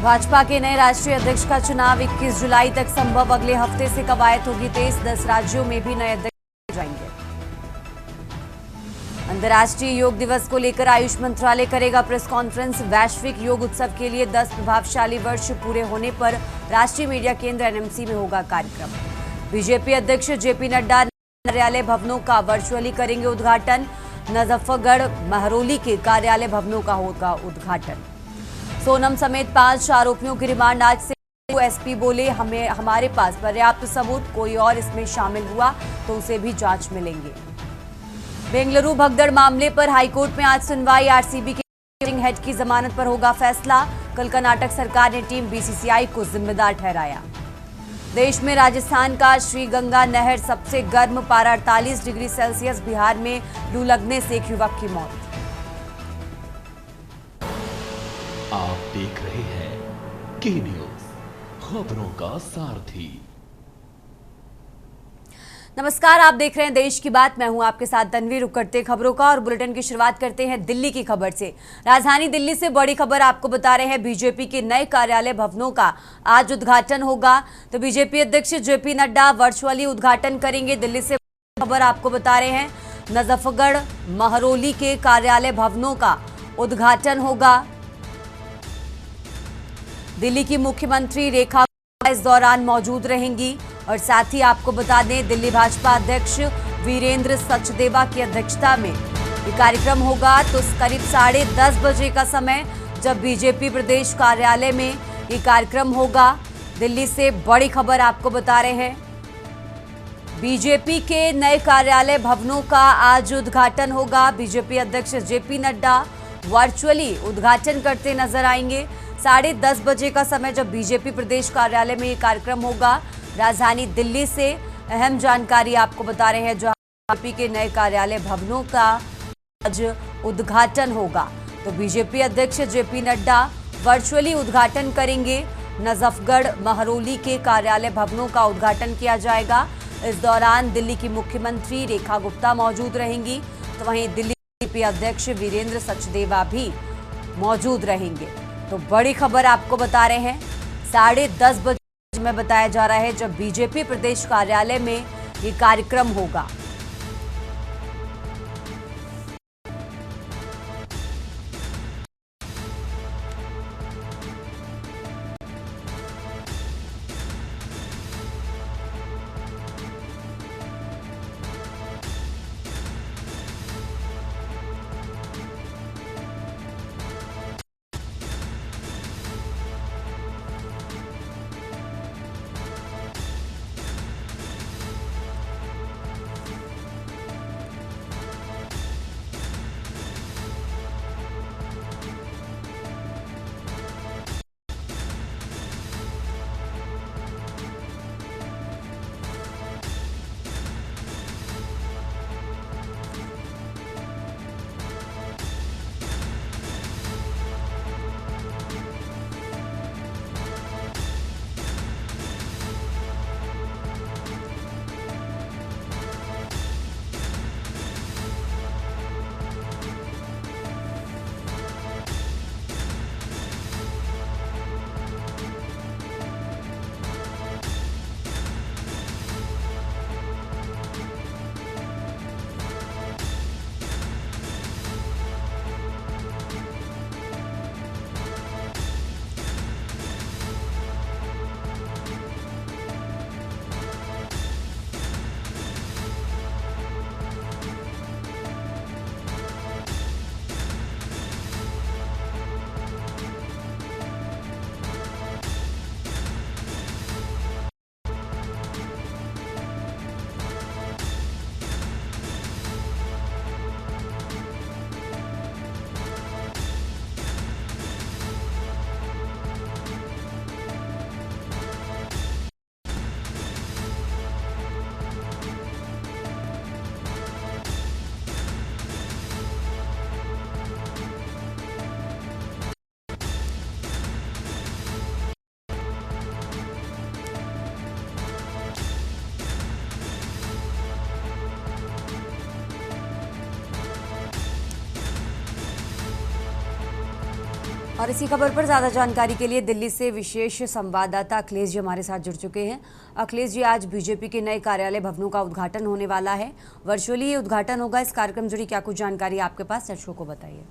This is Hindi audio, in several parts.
भाजपा के नए राष्ट्रीय अध्यक्ष का चुनाव 21 जुलाई तक संभव। अगले हफ्ते से कवायद होगी तेज। 10 राज्यों में भी नए अध्यक्ष जाएंगे। अंतर्राष्ट्रीय योग दिवस को लेकर आयुष मंत्रालय करेगा प्रेस कॉन्फ्रेंस। वैश्विक योग उत्सव के लिए 10 प्रभावशाली वर्ष पूरे होने पर राष्ट्रीय मीडिया केंद्र एनएमसी में होगा कार्यक्रम। बीजेपी अध्यक्ष जेपी नड्डा कार्यालय भवनों का वर्चुअली करेंगे उद्घाटन। मुजफ्फरगढ़ महरौली के कार्यालय भवनों का होगा उद्घाटन। सोनम समेत 5 आरोपियों की रिमांड आज से। एसपी बोले हमारे पास पर्याप्त सबूत, कोई और इसमें शामिल हुआ तो उसे भी जांच में लेंगे। बेंगलुरु भगदड़ मामले पर हाईकोर्ट में आज सुनवाई। आरसीबी के हेड की जमानत पर होगा फैसला। कल कर्नाटक सरकार ने टीम बीसीसीआई को जिम्मेदार ठहराया। देश में राजस्थान का श्रीगंगा नहर सबसे गर्म, पारा 48 डिग्री सेल्सियस। बिहार में लू लगने से एक युवक की मौत। आप देख रहे हैं के न्यूज, खबरों का सारथी। नमस्कार, आप देख रहे हैं देश की बात। मैं हूं आपके साथ तन्वी। रुक करते खबरों का और बुलेटिन की शुरुआत करते हैं दिल्ली की खबर से। राजधानी दिल्ली से बड़ी खबर आपको बता रहे हैं। बीजेपी के नए कार्यालय भवनों का आज उद्घाटन होगा। तो बीजेपी अध्यक्ष जेपी नड्डा वर्चुअली उद्घाटन करेंगे। दिल्ली से खबर आपको बता रहे हैं। मुजफ्फरगढ़ महरौली के कार्यालय भवनों का उद्घाटन होगा। दिल्ली की मुख्यमंत्री रेखा इस दौरान मौजूद रहेंगी। और साथ ही आपको बता दें, दिल्ली भाजपा अध्यक्ष वीरेंद्र सचदेवा की अध्यक्षता में ये कार्यक्रम होगा। तो करीब 10:30 बजे का समय जब बीजेपी प्रदेश कार्यालय में ये कार्यक्रम होगा। दिल्ली से बड़ी खबर आपको बता रहे हैं। बीजेपी के नए कार्यालय भवनों का आज उद्घाटन होगा। बीजेपी अध्यक्ष जेपी नड्डा वर्चुअली उद्घाटन करते नजर आएंगे। 10:30 बजे का समय जब बीजेपी प्रदेश कार्यालय में ये कार्यक्रम होगा। राजधानी दिल्ली से अहम जानकारी आपको बता रहे हैं, जहां बीजेपी के नए कार्यालय भवनों का आज उद्घाटन होगा। तो बीजेपी अध्यक्ष जेपी नड्डा वर्चुअली उद्घाटन करेंगे। मुजफ्फरगढ़ महरौली के कार्यालय भवनों का उद्घाटन किया जाएगा। इस दौरान दिल्ली की मुख्यमंत्री रेखा गुप्ता मौजूद रहेंगी। तो वहीं दिल्ली बीजेपी अध्यक्ष वीरेंद्र सचदेवा भी मौजूद रहेंगे। तो बड़ी खबर आपको बता रहे हैं। 10:30 बजे में बताया जा रहा है जब बीजेपी प्रदेश कार्यालय में ये कार्यक्रम होगा। और इसी खबर पर ज्यादा जानकारी के लिए दिल्ली से विशेष संवाददाता अखिलेश जी हमारे साथ जुड़ चुके हैं। अखिलेश जी, आज बीजेपी के नए कार्यालय भवनों का उद्घाटन होने वाला है, वर्चुअली ये उद्घाटन होगा। इस कार्यक्रम जुड़ी क्या कुछ जानकारी आपके पास, दर्शकों को बताइए।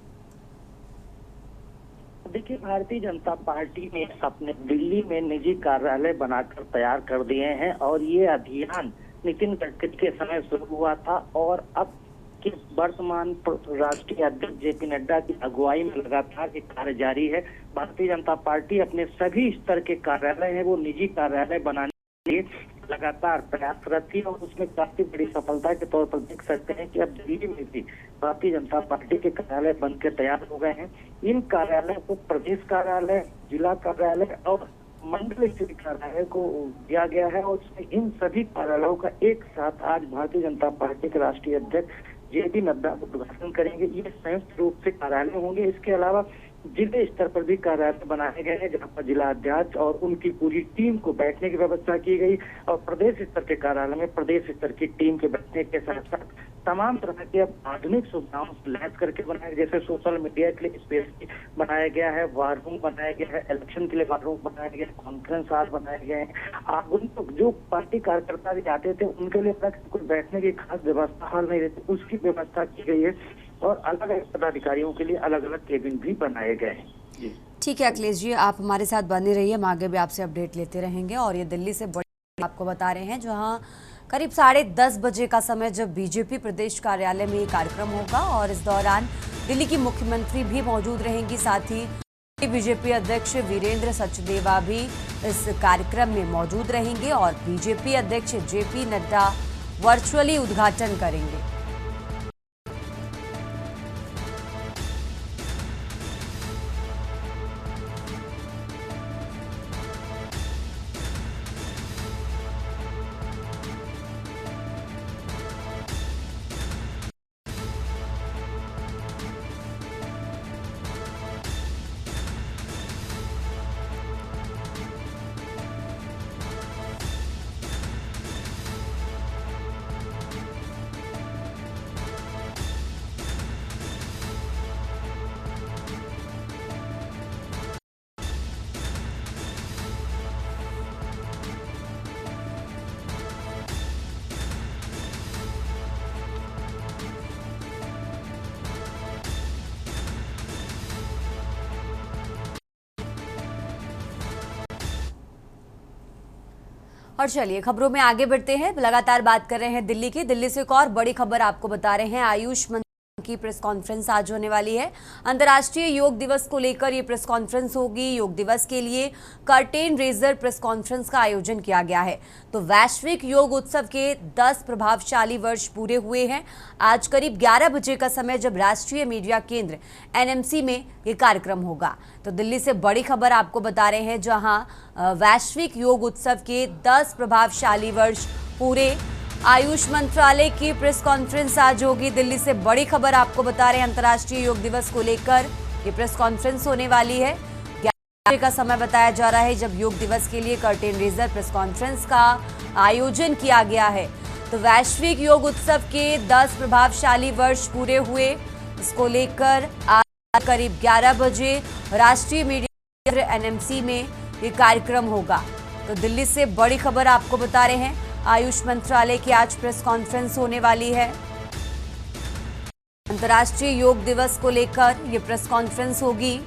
देखिए, भारतीय जनता पार्टी ने अपने दिल्ली में निजी कार्यालय बनाकर तैयार कर दिए हैं और ये अभियान नितिन गडकरी के समय शुरू हुआ था और अब के वर्तमान राष्ट्रीय अध्यक्ष जेपी नड्डा की अगुवाई में लगातार ये कार्य जारी है। भारतीय जनता पार्टी अपने सभी स्तर के कार्यालय है वो निजी कार्यालय बनाने के लिए लगातार प्रयासरत थी और उसमें काफी बड़ी सफलता के तौर पर देख सकते हैं कि अब दिल्ली में भी भारतीय जनता पार्टी के कार्यालय बनकर तैयार हो गए हैं। इन कार्यालय को प्रदेश कार्यालय, जिला कार्यालय और मंडल स्थित कार्यालय को दिया गया है और उसमें इन सभी कार्यालयों का एक साथ आज भारतीय जनता पार्टी के राष्ट्रीय अध्यक्ष जेपी नड्डा उद्घाटन करेंगे। ये संयुक्त रूप से कार्यालय होंगे। इसके अलावा जिले स्तर पर भी कार्यालय बनाए गए हैं जहां पर जिला अध्यक्ष और उनकी पूरी टीम को बैठने की व्यवस्था की गई और प्रदेश स्तर के कार्यालय में प्रदेश स्तर की टीम के बैठने के साथ साथ तमाम तरह के आधुनिक सुविधाओं से लैस करके बनाए, जैसे सोशल मीडिया के लिए स्पेस बनाया गया है, वार रूम बनाया गया है, इलेक्शन के लिए वार रूम बनाया गया है, कॉन्फ्रेंस हॉल बनाए गए हैं। जो पार्टी कार्यकर्ता भी आते थे उनके लिए अलग कोई बैठने की खास व्यवस्था हाल नहीं रहती, उसकी व्यवस्था की गई है और अलग अलग पदाधिकारियों के लिए अलग अलग केबिन भी बनाए गए हैं। ठीक है अखिलेश जी, आप हमारे साथ बने रहिए, हम आगे भी आपसे अपडेट लेते रहेंगे। और ये दिल्ली से बड़ी आपको बता रहे हैं जहां करीब 10:30 बजे का समय जब बीजेपी प्रदेश कार्यालय में ये कार्यक्रम होगा और इस दौरान दिल्ली की मुख्यमंत्री भी मौजूद रहेंगी, साथ ही बीजेपी अध्यक्ष वीरेंद्र सचदेवा भी इस कार्यक्रम में मौजूद रहेंगे और बीजेपी अध्यक्ष जेपी नड्डा वर्चुअली उद्घाटन करेंगे। और चलिए खबरों में आगे बढ़ते हैं। लगातार बात कर रहे हैं दिल्ली की। दिल्ली से एक और बड़ी खबर आपको बता रहे हैं। आयुष मंत्री की प्रेस कॉन्फ्रेंस आज होने वाली है। अंतर्राष्ट्रीय योग दिवस को लेकर ये प्रेस कॉन्फ्रेंस होगी। योग दिवस के लिए कर्टेन रेजर प्रेस कॉन्फ्रेंस का आयोजन किया गया है। तो वैश्विक योग उत्सव के 10 प्रभावशाली वर्ष पूरे हुए हैं। आज करीब 11 बजे का समय जब राष्ट्रीय मीडिया केंद्र एनएमसी में ये कार्यक्रम होगा। तो दिल्ली से बड़ी खबर आपको बता रहे हैं जहां वैश्विक योग उत्सव के 10 प्रभावशाली वर्ष पूरे। आयुष मंत्रालय की प्रेस कॉन्फ्रेंस आज होगी। दिल्ली से बड़ी खबर आपको बता रहे हैं, अंतर्राष्ट्रीय योग दिवस को लेकर ये प्रेस कॉन्फ्रेंस होने वाली है। 11 बजे का समय बताया जा रहा है जब योग दिवस के लिए कर्टेन रेजर प्रेस कॉन्फ्रेंस का आयोजन किया गया है। तो वैश्विक योग उत्सव के 10 प्रभावशाली वर्ष पूरे हुए, इसको लेकर आज करीब 11 बजे राष्ट्रीय मीडिया केंद्र एनएमसी में ये कार्यक्रम होगा। तो दिल्ली से बड़ी खबर आपको बता रहे हैं, आयुष मंत्रालय की आज प्रेस कॉन्फ्रेंस होने वाली है। अंतर्राष्ट्रीय योग दिवस को लेकर ये प्रेस कॉन्फ्रेंस होगी।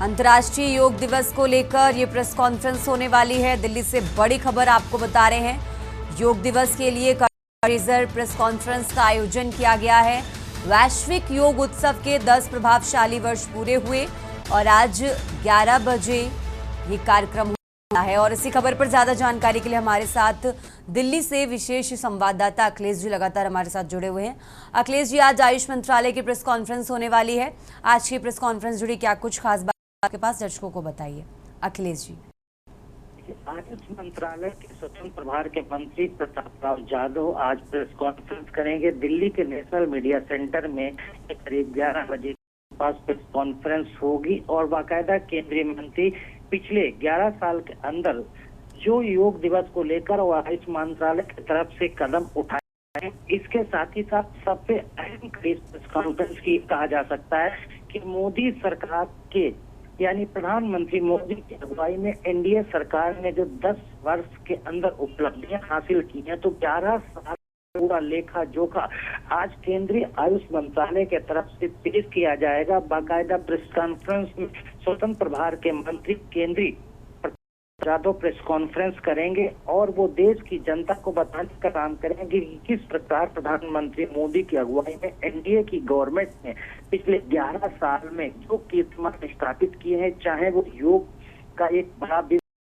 अंतर्राष्ट्रीय योग दिवस को लेकर ये प्रेस कॉन्फ्रेंस होने वाली है। दिल्ली से बड़ी खबर आपको बता रहे हैं, योग दिवस के लिए रेजर प्रेस कॉन्फ्रेंस का आयोजन किया गया है। वैश्विक योग उत्सव के 10 प्रभावशाली वर्ष पूरे हुए और आज 11 बजे ये कार्यक्रम होना है। और इसी खबर पर ज्यादा जानकारी के लिए हमारे साथ दिल्ली से विशेष संवाददाता अखिलेश जी लगातार हमारे साथ जुड़े हुए हैं। अखिलेश जी, आज आयुष मंत्रालय की प्रेस कॉन्फ्रेंस होने वाली है। आज की प्रेस कॉन्फ्रेंस जुड़ी क्या कुछ खास बात आपके पास, दर्शकों को बताइए। अखिलेश जी, आयुष मंत्रालय के स्वतंत्र प्रभार के मंत्री प्रताप राव जाधव आज प्रेस कॉन्फ्रेंस करेंगे। दिल्ली के नेशनल मीडिया सेंटर में करीब 11 बजे के पास प्रेस कॉन्फ्रेंस होगी और बाकायदा केंद्रीय मंत्री पिछले 11 साल के अंदर जो योग दिवस को लेकर और आयुष मंत्रालय की तरफ से कदम उठाए हैं, इसके साथ ही साथ सबसे अहम प्रेस कॉन्फ्रेंस की कहा जा सकता है कि मोदी सरकार के यानी प्रधानमंत्री मोदी की अगुवाई में एनडीए सरकार ने जो 10 वर्ष के अंदर उपलब्धियां हासिल की हैं, तो 11 साल पूरा लेखा जोखा आज केंद्रीय आयुष मंत्रालय के तरफ से पेश किया जाएगा। बाकायदा प्रेस कॉन्फ्रेंस में स्वतंत्र प्रभार के मंत्री केंद्रीय यादव प्रेस कॉन्फ्रेंस करेंगे और वो देश की जनता को बताने का काम करेंगे कि किस प्रकार प्रधानमंत्री मोदी की अगुवाई में एनडीए की गवर्नमेंट ने पिछले 11 साल में जो कीर्तिमान स्थापित किए हैं, चाहे वो योग का एक बड़ा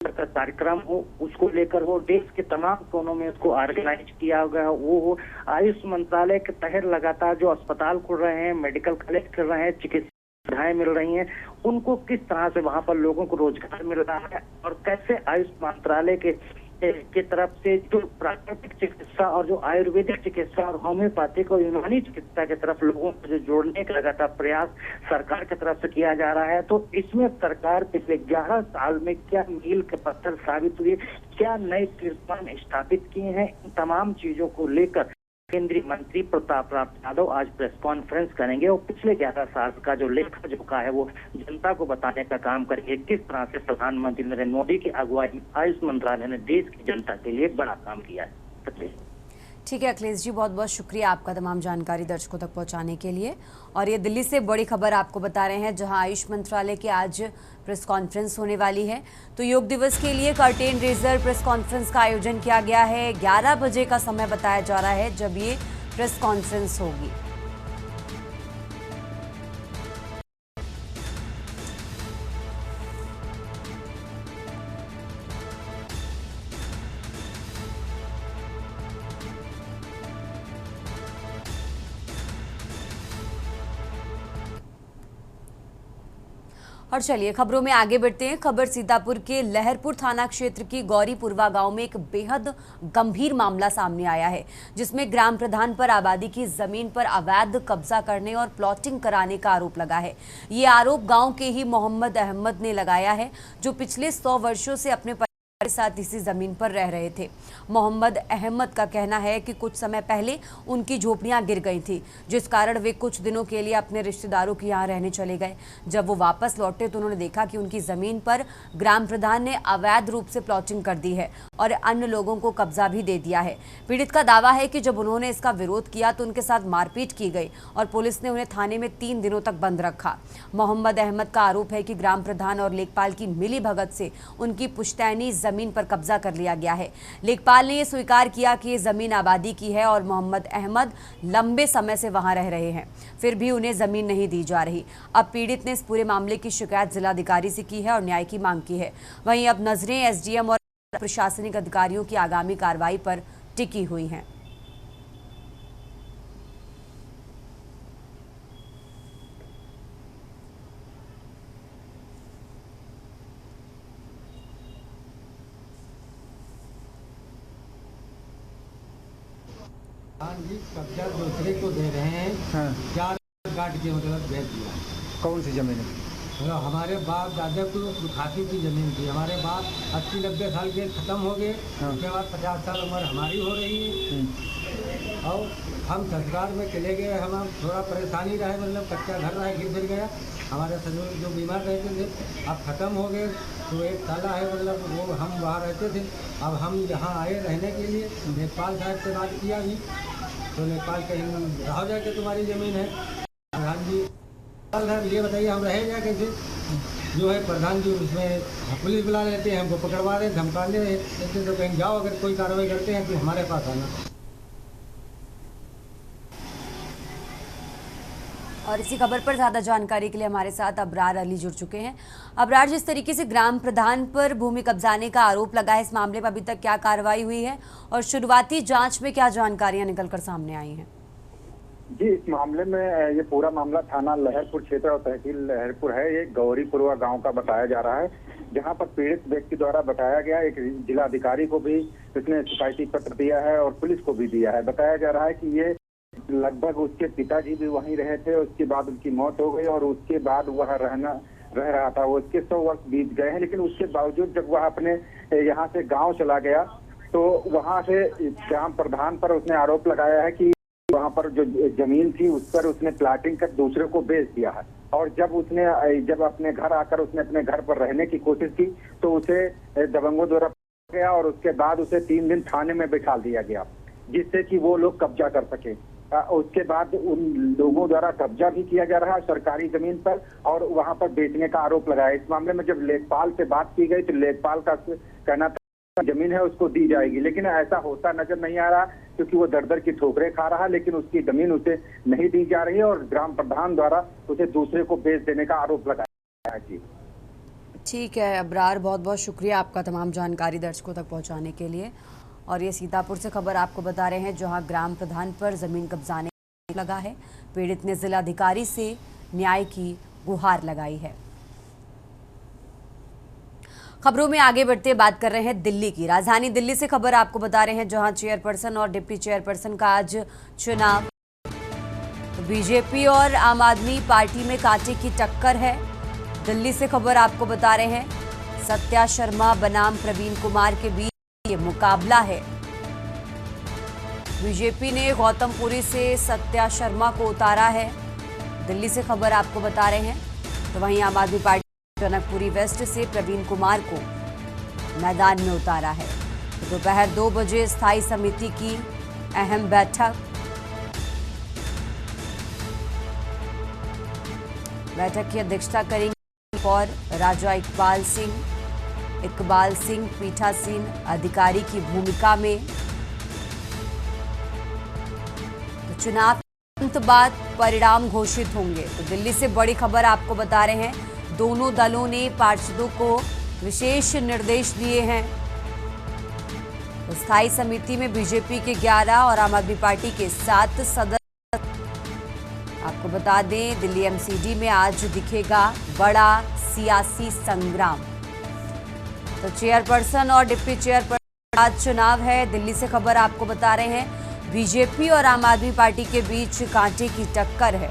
कार्यक्रम हो, उसको लेकर हो, देश के तमाम कोनों में उसको ऑर्गेनाइज किया गया वो हो, आयुष मंत्रालय के तहत लगातार जो अस्पताल खुल रहे हैं, मेडिकल कॉलेज खुल रहे हैं, चिकित्सा सुविधाएं मिल रही हैं, उनको किस तरह से वहां पर लोगों को रोजगार मिल रहा है और कैसे आयुष मंत्रालय के तरफ से जो प्राकृतिक चिकित्सा और जो आयुर्वेदिक चिकित्सा और होम्योपैथिक और यूनानी चिकित्सा की तरफ लोगों को जो जोड़ने का लगातार प्रयास सरकार की तरफ से किया जा रहा है। तो इसमें सरकार पिछले 11 साल में क्या मील के पत्थर साबित हुए, क्या नए कीर्तिमान स्थापित किए हैं, इन तमाम चीजों को लेकर केंद्रीय मंत्री प्रताप राव यादव आज प्रेस कॉन्फ्रेंस करेंगे और पिछले 11 साल का जो लेखा जोखा है वो जनता को बताने का काम करेंगे, किस तरह से प्रधानमंत्री नरेंद्र मोदी की अगुवाई आयुष मंत्रालय ने देश की जनता के लिए बड़ा काम किया है। ठीक है अखिलेश जी, बहुत बहुत शुक्रिया आपका तमाम जानकारी दर्शकों तक पहुंचाने के लिए। और ये दिल्ली से बड़ी खबर आपको बता रहे हैं, जहां आयुष मंत्रालय की आज प्रेस कॉन्फ्रेंस होने वाली है। तो योग दिवस के लिए कर्टेन रेजर प्रेस कॉन्फ्रेंस का आयोजन किया गया है। 11 बजे का समय बताया जा रहा है जब ये प्रेस कॉन्फ्रेंस होगी। और चलिए खबरों में आगे बढ़ते हैं। खबर सीतापुर के लहरपुर थाना क्षेत्र की गौरीपुरवा गांव में एक बेहद गंभीर मामला सामने आया है, जिसमें ग्राम प्रधान पर आबादी की जमीन पर अवैध कब्जा करने और प्लॉटिंग कराने का आरोप लगा है। ये आरोप गांव के ही मोहम्मद अहमद ने लगाया है, जो पिछले 100 वर्षों से अपने के साथ इसी जमीन पर रह रहे थे। मोहम्मद अहमद का कहना है कि कुछ समय पहले उनकी झोपड़ियां गिर गई थी, जिस कारण वे कुछ दिनों के लिए अपने रिश्तेदारों के यहाँ रहने चले गए। जब वो वापस लौटे तो उन्होंने देखा कि उनकी जमीन पर ग्राम प्रधान ने अवैध रूप से प्लॉटिंग कर दी है और अन्य लोगों को कब्जा भी दे दिया है। पीड़ित का दावा है कि जब उन्होंने इसका विरोध किया तो उनके साथ मारपीट की गई और पुलिस ने उन्हें थाने में 3 दिनों तक बंद रखा। मोहम्मद अहमद का आरोप है कि ग्राम प्रधान और लेखपाल की मिली भगत से उनकी पुश्तैनी जमीन पर कब्जा कर लिया गया है। लेखपाल ने यह स्वीकार किया कि ये जमीन आबादी की है और मोहम्मद अहमद लंबे समय से वहां रह रहे हैं, फिर भी उन्हें जमीन नहीं दी जा रही। अब पीड़ित ने इस पूरे मामले की शिकायत जिलाधिकारी से की है और न्याय की मांग की है। वहीं अब नजरें एसडीएम और प्रशासनिक अधिकारियों की आगामी कार्रवाई पर टिकी हुई हैं। जी कब्जा दूसरे को दे रहे हैं। हाँ। 4 काट के मतलब भेज दिया। कौन सी जमीन है? मतलब हमारे बाप दादा को खाती की जमीन थी। हमारे बाप 80-90 साल के ख़त्म हो गए। हाँ। उसके बाद 50 साल उम्र हमारी हो रही है और हम ससुराल में चले गए। हम थोड़ा परेशानी रहे, मतलब कच्चा घर रहा, गिर गया। हमारे ससुर जो बीमार रहते थे अब ख़त्म हो गए, तो एक ताला है, मतलब वो हम वहाँ रहते थे। अब हम यहाँ आए रहने के लिए। लेखपाल साहब से बात किया भी तो लेखपाल कहीं रह जाके तुम्हारी ज़मीन है। प्रधान जी साहब ये बताइए हम रहेगा कैसे? जो है प्रधान जी उसमें पुलिस बुला लेते हैं, हमको पकड़वा रहे, धमका दे देते, तो कहीं जाओ अगर कोई कार्रवाई करते हैं तो हमारे पास आना। और इसी खबर पर ज़्यादा जानकारी के लिए हमारे साथ अबरार अली जुड़ चुके हैं। अबरार, जिस तरीके से ग्राम प्रधान पर भूमि कब्जाने का आरोप लगा है, इस मामले में अभी तक क्या कार्रवाई हुई है और शुरुआती जांच में क्या जानकारियां निकलकर सामने आई हैं? जी, इस मामले में ये पूरा मामला थाना लहरपुर क्षेत्र और तहसील लहरपुर है। ये गौरीपुरवा गांव का बताया जा रहा है, जहां पर पीड़ित व्यक्ति द्वारा बताया गया। एक जिला अधिकारी को भी इसने शिकायती पत्र दिया है और पुलिस को भी दिया है। बताया जा रहा है कि ये लगभग उसके पिताजी भी वहीं रहे थे, उसके बाद उनकी मौत हो गई और उसके बाद वह रह रहा था। वो उसके 100 वर्ष बीत गए हैं, लेकिन उसके बावजूद जब वह अपने यहाँ से गांव चला गया तो वहां से ग्राम प्रधान पर उसने आरोप लगाया है कि वहां पर जो जमीन थी उस पर उसने प्लाटिंग कर दूसरे को बेच दिया है। और जब अपने घर आकर उसने अपने घर पर रहने की कोशिश की तो उसे दबंगों द्वारा पकड़ा गया और उसके बाद उसे 3 दिन थाने में बैठा दिया गया, जिससे कि वो लोग कब्जा कर सके। उसके बाद उन लोगों द्वारा कब्जा भी किया जा रहा है सरकारी जमीन पर और वहां पर बेचने का आरोप लगाया। इस मामले में जब लेखपाल से बात की गई तो लेखपाल का कहना था जमीन है उसको दी जाएगी, लेकिन ऐसा होता नजर नहीं आ रहा क्योंकि वो दर की ठोकरें खा रहा है, लेकिन उसकी जमीन उसे नहीं दी जा रही है और ग्राम प्रधान द्वारा उसे दूसरे को बेच देने का आरोप लगाया है। जी ठीक है अबरार, बहुत बहुत शुक्रिया आपका तमाम जानकारी दर्शकों तक पहुंचाने के लिए। और ये सीतापुर से खबर आपको बता रहे हैं जहां ग्राम प्रधान पर जमीन कब्जाने लगा है। पीड़ित ने जिलाधिकारी से न्याय की गुहार लगाई है। खबरों में आगे बढ़ते बात कर रहे हैं दिल्ली की। राजधानी दिल्ली से खबर आपको बता रहे हैं जहां चेयरपर्सन और डिप्टी चेयरपर्सन का आज चुनाव। बीजेपी और आम आदमी पार्टी में कांटे की टक्कर है। दिल्ली से खबर आपको बता रहे हैं सत्या शर्मा बनाम प्रवीण कुमार के बीच ये मुकाबला है। बीजेपी ने गौतमपुरी से सत्या शर्मा को उतारा है। दिल्ली से खबर आपको बता रहे हैं तो वहीं आम आदमी पार्टी जनकपुरी वेस्ट से प्रवीण कुमार को मैदान में उतारा है। तो दोपहर 2 बजे स्थायी समिति की अहम बैठक की अध्यक्षता करेंगे और राजा इकबाल सिंह पीठासीन अधिकारी की भूमिका में। तो चुनाव के बाद परिणाम घोषित होंगे। तो दिल्ली से बड़ी खबर आपको बता रहे हैं दोनों दलों ने पार्षदों को विशेष निर्देश दिए हैं। तो स्थायी समिति में बीजेपी के 11 और आम आदमी पार्टी के 7 सदस्य। आपको बता दें दिल्ली एमसीडी में आज दिखेगा बड़ा सियासी संग्राम। तो चेयरपर्सन और डिप्टी चेयरपर्सन आज चुनाव है। दिल्ली से खबर आपको बता रहे हैं बीजेपी और आम आदमी पार्टी के बीच कांटे की टक्कर है।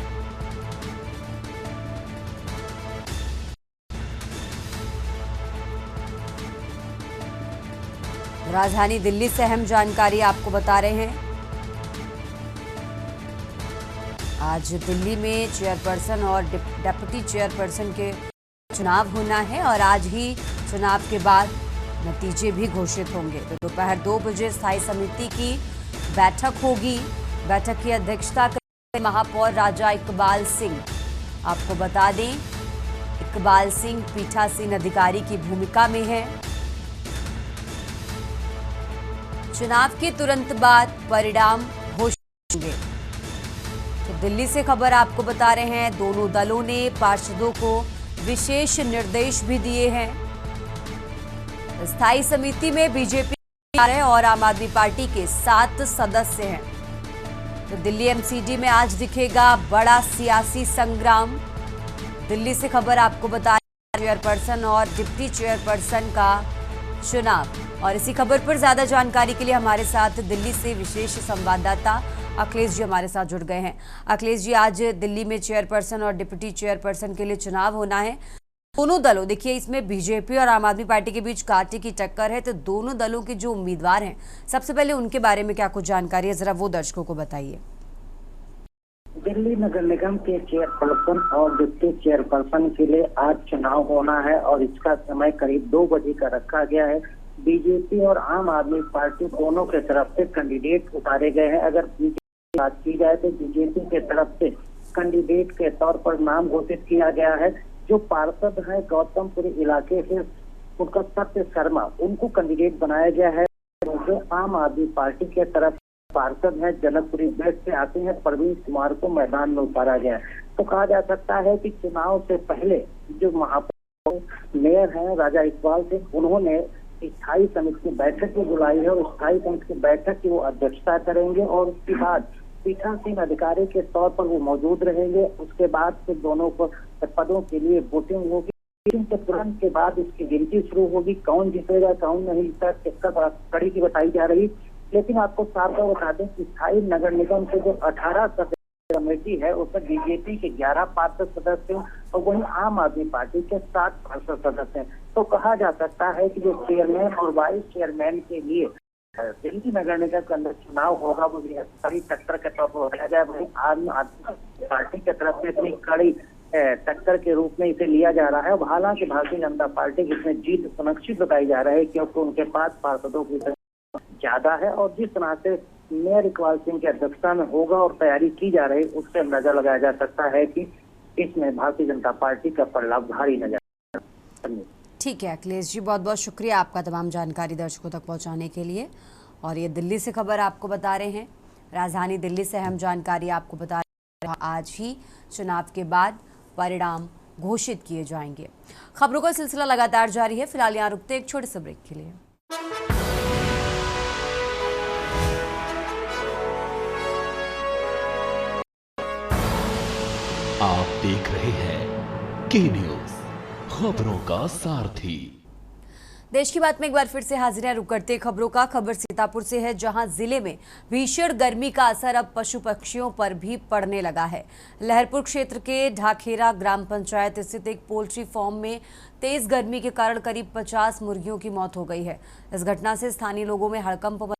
राजधानी दिल्ली से अहम जानकारी आपको बता रहे हैं आज दिल्ली में चेयरपर्सन और डिप्टी चेयरपर्सन के चुनाव होना है और आज ही चुनाव के बाद नतीजे भी घोषित होंगे। तो दोपहर 2 बजे स्थायी समिति की बैठक होगी। बैठक की अध्यक्षता करेंगे महापौर राजा इकबाल सिंह। आपको बता दें इकबाल सिंह पीठासीन अधिकारी की भूमिका में है। चुनाव के तुरंत बाद परिणाम घोषित होंगे। तो दिल्ली से खबर आपको बता रहे हैं दोनों दलों ने पार्षदों को विशेष निर्देश भी दिए हैं। स्थायी समिति में बीजेपी और आम आदमी पार्टी के 7 सदस्य हैं। तो दिल्ली एमसीडी में आज दिखेगा बड़ा सियासी संग्राम। दिल्ली से खबर आपको बता रहे हैं चेयरपर्सन और डिप्टी चेयरपर्सन का चुनाव। और इसी खबर पर ज्यादा जानकारी के लिए हमारे साथ दिल्ली से विशेष संवाददाता अखिलेश जी हमारे साथ जुड़ गए हैं। अखिलेश जी, आज दिल्ली में चेयरपर्सन और डिप्टी चेयरपर्सन के लिए चुनाव होना है। दोनों दलों, देखिए इसमें बीजेपी और आम आदमी पार्टी के बीच कांटे की टक्कर है। तो दोनों दलों के जो उम्मीदवार हैं सबसे पहले उनके बारे में क्या कुछ जानकारी है, जरा वो दर्शकों को बताइए। दिल्ली नगर निगम के चेयरपर्सन और डिप्टी चेयरपर्सन के लिए आज चुनाव होना है और इसका समय करीब 2 बजे का रखा गया है। बीजेपी और आम आदमी पार्टी दोनों के तरफ से कैंडिडेट उतारे गए हैं। अगर बीजेपी की बात की जाए तो बीजेपी के तरफ से कैंडिडेट के तौर पर नाम घोषित किया गया है। जो पार्षद है गौतमपुरी इलाके से उनका सत्य शर्मा, उनको कैंडिडेट बनाया गया है। जो आम आदमी पार्टी के तरफ पार्षद है जनकपुरी वेस्ट से आते हैं प्रवीण कुमार को मैदान में उतारा गया है। तो कहा जा सकता है कि चुनाव से पहले जो महापौर मेयर हैं राजा इकबाल सिंह, उन्होंने स्थायी समिति की बैठक भी बुलाई है और स्थायी समिति की बैठक की वो अध्यक्षता करेंगे और उसके बाद पीठासीन अधिकारी के तौर पर वो मौजूद रहेंगे। उसके बाद फिर दोनों को पदों के लिए वोटिंग होगी। के तुरंत के बाद इसकी गिनती शुरू होगी। कौन जीतेगा कौन नहीं जीता इसका कड़ी की बताई जा रही। लेकिन आपको साफ बता दें कि स्थायी नगर निगम के जो 18 सदस्य कमेटी है उसमें बीजेपी के 11 पार्षद सदस्य और वहीं आम आदमी पार्टी के 7 पार्षद सदस्य हैं। तो कहा जा सकता है कि जो चेयरमैन और वाइस चेयरमैन के लिए दिल्ली नगर निगम के अंदर चुनाव होगा वो कड़ी टक्कर के तौर पर बताया जाए। वहीं आम आदमी पार्टी की तरफ से इतनी कड़ी टक्कर के रूप में इसे लिया जा रहा है। हालांकि भारतीय जनता पार्टी की इसमें जीत सुनिश्चित बताई जा रही है, क्योंकि उनके 5 पार्षदों की ज्यादा है और जिस तरह से मेयर इकबाल सिंह की अध्यक्षता में होगा और तैयारी की जा रही है, उससे अंदाजा लगाया जा सकता है कि इसमें भारतीय जनता पार्टी का पलड़ा भारी नजर। ठीक है अखिलेश जी, बहुत बहुत शुक्रिया आपका तमाम जानकारी दर्शकों तक पहुंचाने के लिए। और ये दिल्ली से खबर आपको बता रहे हैं, राजधानी दिल्ली से अहम जानकारी आपको बता रहे हैं। आज ही चुनाव के बाद परिणाम घोषित किए जाएंगे। खबरों का सिलसिला लगातार जारी है। फिलहाल यहाँ रुकते एक छोटे से ब्रेक के लिए। आप देख रहे हैं के न्यूज, खबरों का सारथी। देश की बात में एक बार फिर से हाजिर है। रुक करते खबरों का। खबर सीतापुर से है, जहां जिले में भीषण गर्मी का असर अब पशु पक्षियों पर भी पड़ने लगा है। लहरपुर क्षेत्र के ढाखेरा ग्राम पंचायत स्थित एक पोल्ट्री फार्म में तेज गर्मी के कारण करीब 50 मुर्गियों की मौत हो गई है। इस घटना से स्थानीय लोगों में हड़कंप।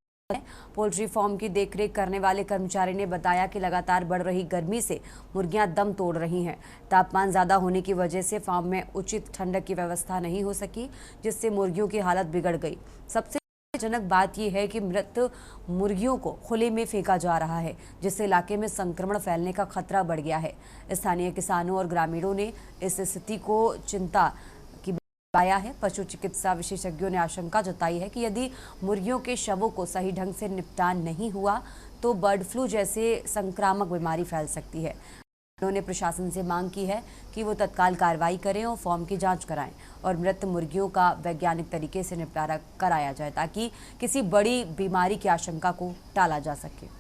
पोल्ट्री फार्म की देखरेख करने वाले कर्मचारी ने बताया कि लगातार बढ़ रही गर्मी से मुर्गियां दम तोड़ रही हैं। तापमान ज़्यादा होने की वजह से फार्म में उचित ठंडक की व्यवस्था नहीं हो सकी, जिससे मुर्गियों की हालत बिगड़ गई। सबसे चिंताजनक बात यह है कि मृत मुर्गियों को खुले में फेंका जा रहा है, जिससे इलाके में संक्रमण फैलने का खतरा बढ़ गया है। स्थानीय किसानों और ग्रामीणों ने इस स्थिति को चिंता आया है। पशु चिकित्सा विशेषज्ञों ने आशंका जताई है कि यदि मुर्गियों के शवों को सही ढंग से निपटान नहीं हुआ तो बर्ड फ्लू जैसे संक्रामक बीमारी फैल सकती है। उन्होंने प्रशासन से मांग की है कि वो तत्काल कार्रवाई करें और फॉर्म की जांच कराएं और मृत मुर्गियों का वैज्ञानिक तरीके से निपटारा कराया जाए, ताकि किसी बड़ी बीमारी की आशंका को टाला जा सके।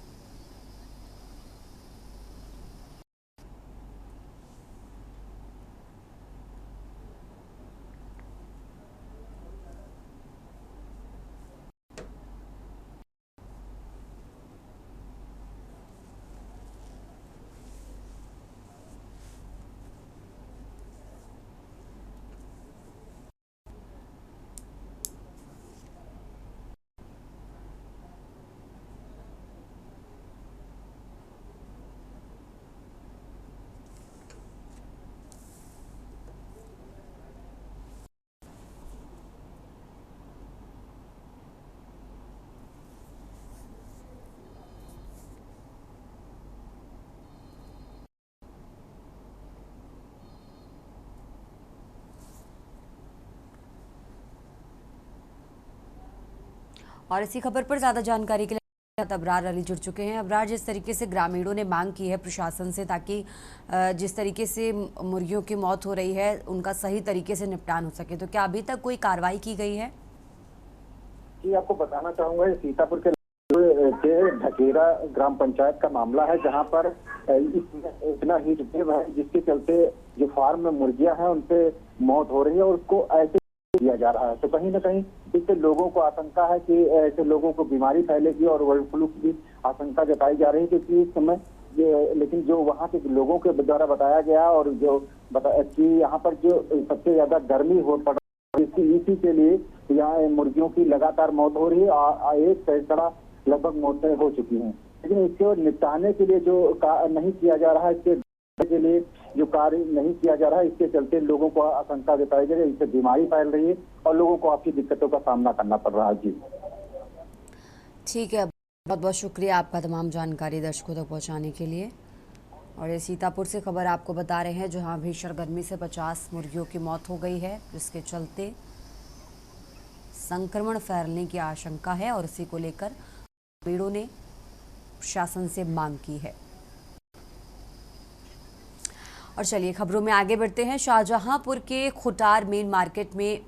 और इसी खबर पर ज्यादा जानकारी के लिए अबरार अली जुड़ चुके हैं। अबरार, जिस तरीके से ग्रामीणों ने मांग की है प्रशासन से, ताकि जिस तरीके से मुर्गियों की मौत हो रही है उनका सही तरीके से निपटान हो सके, तो क्या अभी तक कोई कार्रवाई की गई है? जी, आपको बताना चाहूंगा सीतापुर के ढकेरा ग्राम पंचायत का मामला है, जहां पर इतना हीट वेव है जिसके चलते जो फार्म में मुर्गियां हैं उनपे मौत हो रही है और उसको ऐसे दिया जा रहा है। तो कहीं ना कहीं इससे लोगों को आशंका है कि ऐसे लोगों को बीमारी फैलेगी और बर्ड फ्लू की आशंका जताई जा रही है, क्योंकि इस समय लेकिन जो वहाँ के लोगों के द्वारा बताया गया और जो कि यहाँ पर जो सबसे ज्यादा गर्मी हो पड़ रही है, इसी के लिए यहाँ मुर्गियों की लगातार मौत हो रही है। एक सैकड़ा लगभग मौतें हो चुकी हैं, लेकिन इसको निपटाने के लिए जो नहीं किया जा रहा है, इसके के लिए जो कार्य नहीं किया जा रहा है, इसके चलते लोगों को आशंका जताई जा रही है, इससे बीमारी फैल रही है और लोगों को आपकी दिक्कतों का सामना करना पड़ रहा है। जी ठीक है, बहुत बहुत शुक्रिया आपका तमाम जानकारी दर्शकों तक पहुंचाने के लिए। और ये सीतापुर से खबर आपको बता रहे हैं, जहां भीषण गर्मी से 50 मुर्गियों की मौत हो गई है, जिसके चलते संक्रमण फैलने की आशंका है और इसी को लेकर ग्रामीणों ने प्रशासन से मांग की है। और चलिए खबरों में आगे बढ़ते हैं। शाहजहांपुर के खुटार मेन मार्केट में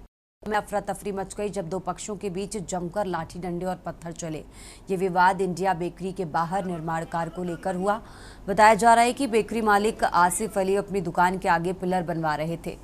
अफरा तफरी मच गई जब दो पक्षों के बीच जमकर लाठी डंडे और पत्थर चले। ये विवाद इंडिया बेकरी के बाहर निर्माण कार्य को लेकर हुआ। बताया जा रहा है कि बेकरी मालिक आसिफ अली अपनी दुकान के आगे पिलर बनवा रहे थे,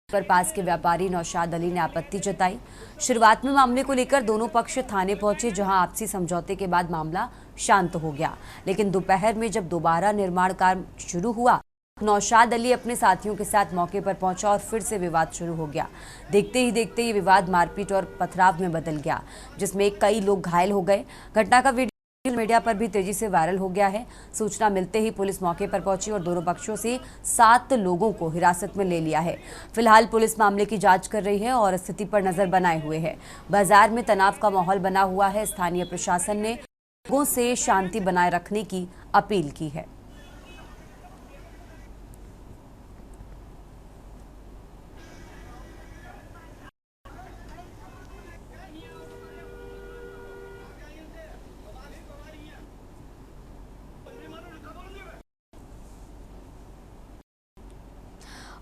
पर पास के व्यापारी नौशाद अली ने आपत्ति जताई। शुरुआत में मामले को लेकर दोनों पक्ष थाने पहुंचे, जहां आपसी समझौते के बाद मामला शांत हो गया। लेकिन दोपहर में जब दोबारा निर्माण कार्य शुरू हुआ नौशाद अली अपने साथियों के साथ मौके पर पहुंचा और फिर से विवाद शुरू हो गया। देखते ही देखते ये विवाद मारपीट और पथराव में बदल गया, जिसमें कई लोग घायल हो गए। घटना का वीडियो मीडिया पर भी तेजी से वायरल हो गया है। सूचना मिलते ही पुलिस मौके पर पहुंची और दोनों पक्षों से 7 लोगों को हिरासत में ले लिया है। फिलहाल पुलिस मामले की जांच कर रही है और स्थिति पर नजर बनाए हुए है। बाजार में तनाव का माहौल बना हुआ है। स्थानीय प्रशासन ने लोगों से शांति बनाए रखने की अपील की है।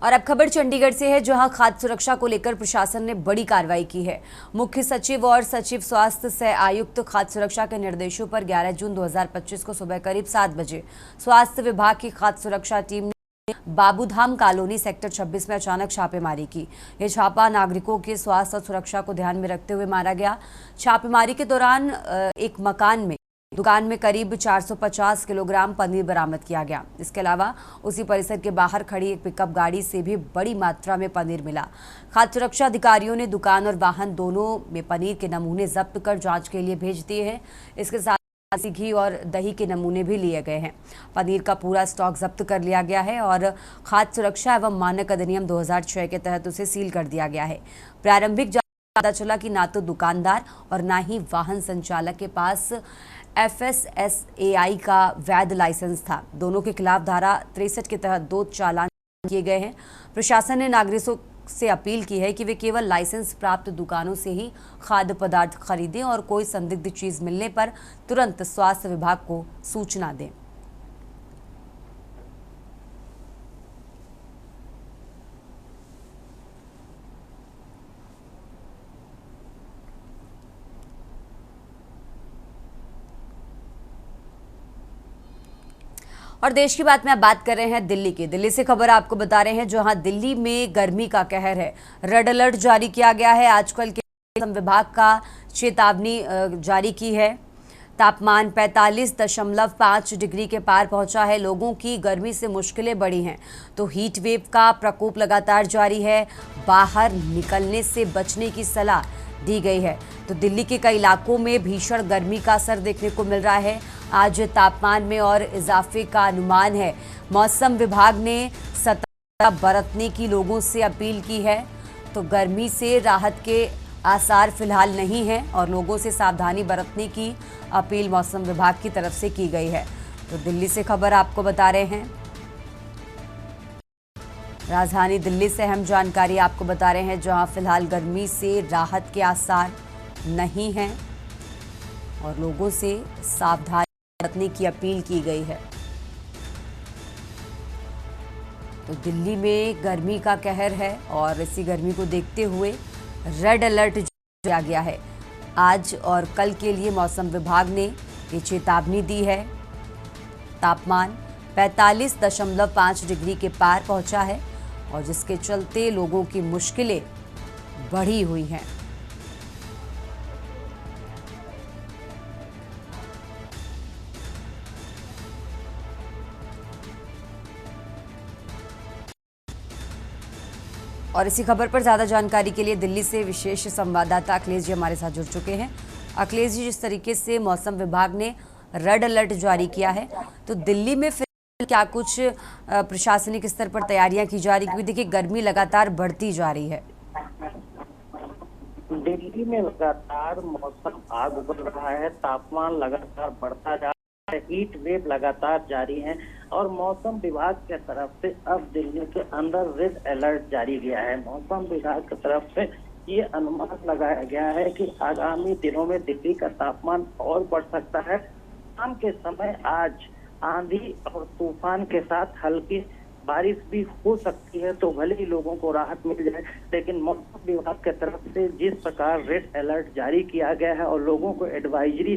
और अब खबर चंडीगढ़ से है, जहां खाद्य सुरक्षा को लेकर प्रशासन ने बड़ी कार्रवाई की है। मुख्य सचिव और सचिव स्वास्थ्य सह आयुक्त खाद्य सुरक्षा के निर्देशों पर 11 जून 2025 को सुबह करीब 7 बजे स्वास्थ्य विभाग की खाद्य सुरक्षा टीम ने बाबूधाम कॉलोनी सेक्टर 26 में अचानक छापेमारी की। यह छापा नागरिकों के स्वास्थ्य और सुरक्षा को ध्यान में रखते हुए मारा गया। छापेमारी के दौरान एक दुकान में करीब 450 किलोग्राम पनीर बरामद किया गया। इसके अलावा उसी परिसर के बाहर खड़ी एक पिकअप गाड़ी से भी बड़ी मात्रा में पनीर मिला। खाद्य सुरक्षा अधिकारियों ने दुकान और वाहन दोनों में पनीर के नमूने जब्त कर जांच के लिए भेज दिए हैं। इसके साथ घी और दही के नमूने भी लिए गए हैं। पनीर का पूरा स्टॉक जब्त कर लिया गया है और खाद्य सुरक्षा एवं मानक अधिनियम 2006 के तहत उसे सील कर दिया गया है। प्रारंभिक पता चला कि ना तो दुकानदार और ना ही वाहन संचालक के पास FSSAI का वैध लाइसेंस था। दोनों के खिलाफ धारा 63 के तहत 2 चालान किए गए हैं। प्रशासन ने नागरिकों से अपील की है कि वे केवल लाइसेंस प्राप्त दुकानों से ही खाद्य पदार्थ खरीदें और कोई संदिग्ध चीज मिलने पर तुरंत स्वास्थ्य विभाग को सूचना दें। और देश की बात में अब बात कर रहे हैं दिल्ली की। दिल्ली से खबर आपको बता रहे हैं, जहां दिल्ली में गर्मी का कहर है। रेड अलर्ट जारी किया गया है। आजकल के मौसम विभाग का चेतावनी जारी की है। तापमान 45.5 डिग्री के पार पहुंचा है। लोगों की गर्मी से मुश्किलें बढ़ी हैं, तो हीट वेव का प्रकोप लगातार जारी है। बाहर निकलने से बचने की सलाह दी गई है। तो दिल्ली के कई इलाकों में भीषण गर्मी का असर देखने को मिल रहा है। आज तापमान में और इजाफे का अनुमान है। मौसम विभाग ने सतर्कता बरतने की लोगों से अपील की है। तो गर्मी से राहत के आसार फिलहाल नहीं हैं और लोगों से सावधानी बरतने की अपील मौसम विभाग की तरफ से की गई है। तो दिल्ली से खबर आपको बता रहे हैं। राजधानी दिल्ली से अहम जानकारी आपको बता रहे हैं, जहां फिलहाल गर्मी से राहत के आसार नहीं हैं और लोगों से सावधानी बरतने की अपील की गई है। तो दिल्ली में गर्मी का कहर है और इसी गर्मी को देखते हुए रेड अलर्ट दिया गया है। आज और कल के लिए मौसम विभाग ने ये चेतावनी दी है। तापमान 45.5 डिग्री के पार पहुंचा है और जिसके चलते लोगों की मुश्किलें बढ़ी हुई हैं। और इसी खबर पर ज्यादा जानकारी के लिए दिल्ली से विशेष संवाददाता अखिलेश जी हमारे साथ जुड़ चुके हैं। अखिलेश जी, जिस तरीके से मौसम विभाग ने रेड अलर्ट जारी किया है, तो दिल्ली में फिर क्या कुछ प्रशासनिक स्तर पर तैयारियां की जा रही, क्योंकि देखिए गर्मी लगातार बढ़ती जा रही है। दिल्ली में लगातार मौसम आग उगल रहा है। तापमान लगातार बढ़ता जा रहा है। हीट वेव लगातार जारी है और मौसम विभाग की तरफ से अब दिल्ली के अंदर रेड अलर्ट जारी किया है। मौसम विभाग की तरफ से ये अनुमान लगाया गया है कि आगामी दिनों में दिल्ली का तापमान और बढ़ सकता है। शाम के समय आज आंधी और तूफान के साथ हल्की बारिश भी हो सकती है, तो भले ही लोगों को राहत मिल जाए, लेकिन मौसम विभाग की तरफ से जिस प्रकार रेड अलर्ट जारी किया गया है और लोगों को एडवाइजरी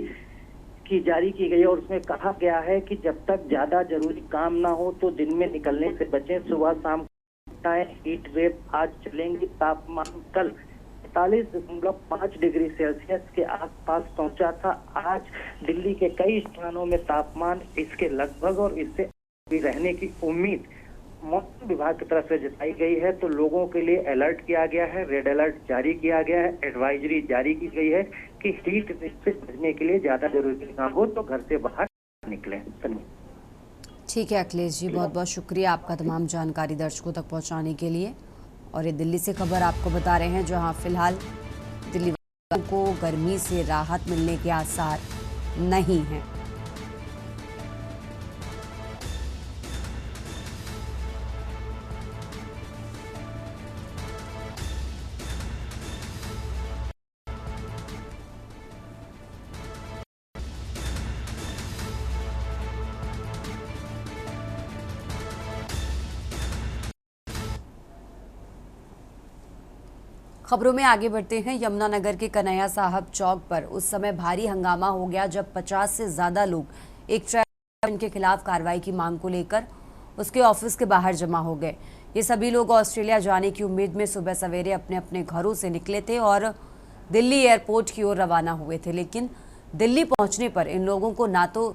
की जारी की गई है और उसमें कहा गया है कि जब तक ज्यादा जरूरी काम ना हो तो दिन में निकलने से बचें, सुबह शाम हीट वेव आज चलेंगी। तापमान कल 45.5 डिग्री सेल्सियस के आसपास पहुंचा था। आज दिल्ली के कई स्थानों में तापमान इसके लगभग और इससे भी रहने की उम्मीद मौसम विभाग की तरफ से जताई गई है। तो लोगों के लिए अलर्ट किया गया है, रेड अलर्ट जारी किया गया है, एडवाइजरी जारी की गई है कि हीट से बचने के लिए ज्यादा जरूरी ना हो तो घर से बाहर निकलें। ठीक है अखिलेश जी, बहुत बहुत शुक्रिया आपका तमाम जानकारी दर्शकों तक पहुंचाने के लिए। और ये दिल्ली से खबर आपको बता रहे हैं, जहां फिलहाल दिल्ली वासियों को गर्मी से राहत मिलने के आसार नहीं हैं। खबरों में आगे बढ़ते हैं। यमुनानगर के कन्हैया साहब चौक पर उस समय भारी हंगामा हो गया जब 50 से ज्यादा लोग एक ट्रैफिक के खिलाफ कार्रवाई की मांग को लेकर उसके ऑफिस के बाहर जमा हो गए। ये सभी लोग ऑस्ट्रेलिया जाने की उम्मीद में सुबह सवेरे अपने अपने घरों से निकले थे और दिल्ली एयरपोर्ट की ओर रवाना हुए थे। लेकिन दिल्ली पहुंचने पर इन लोगों को ना तो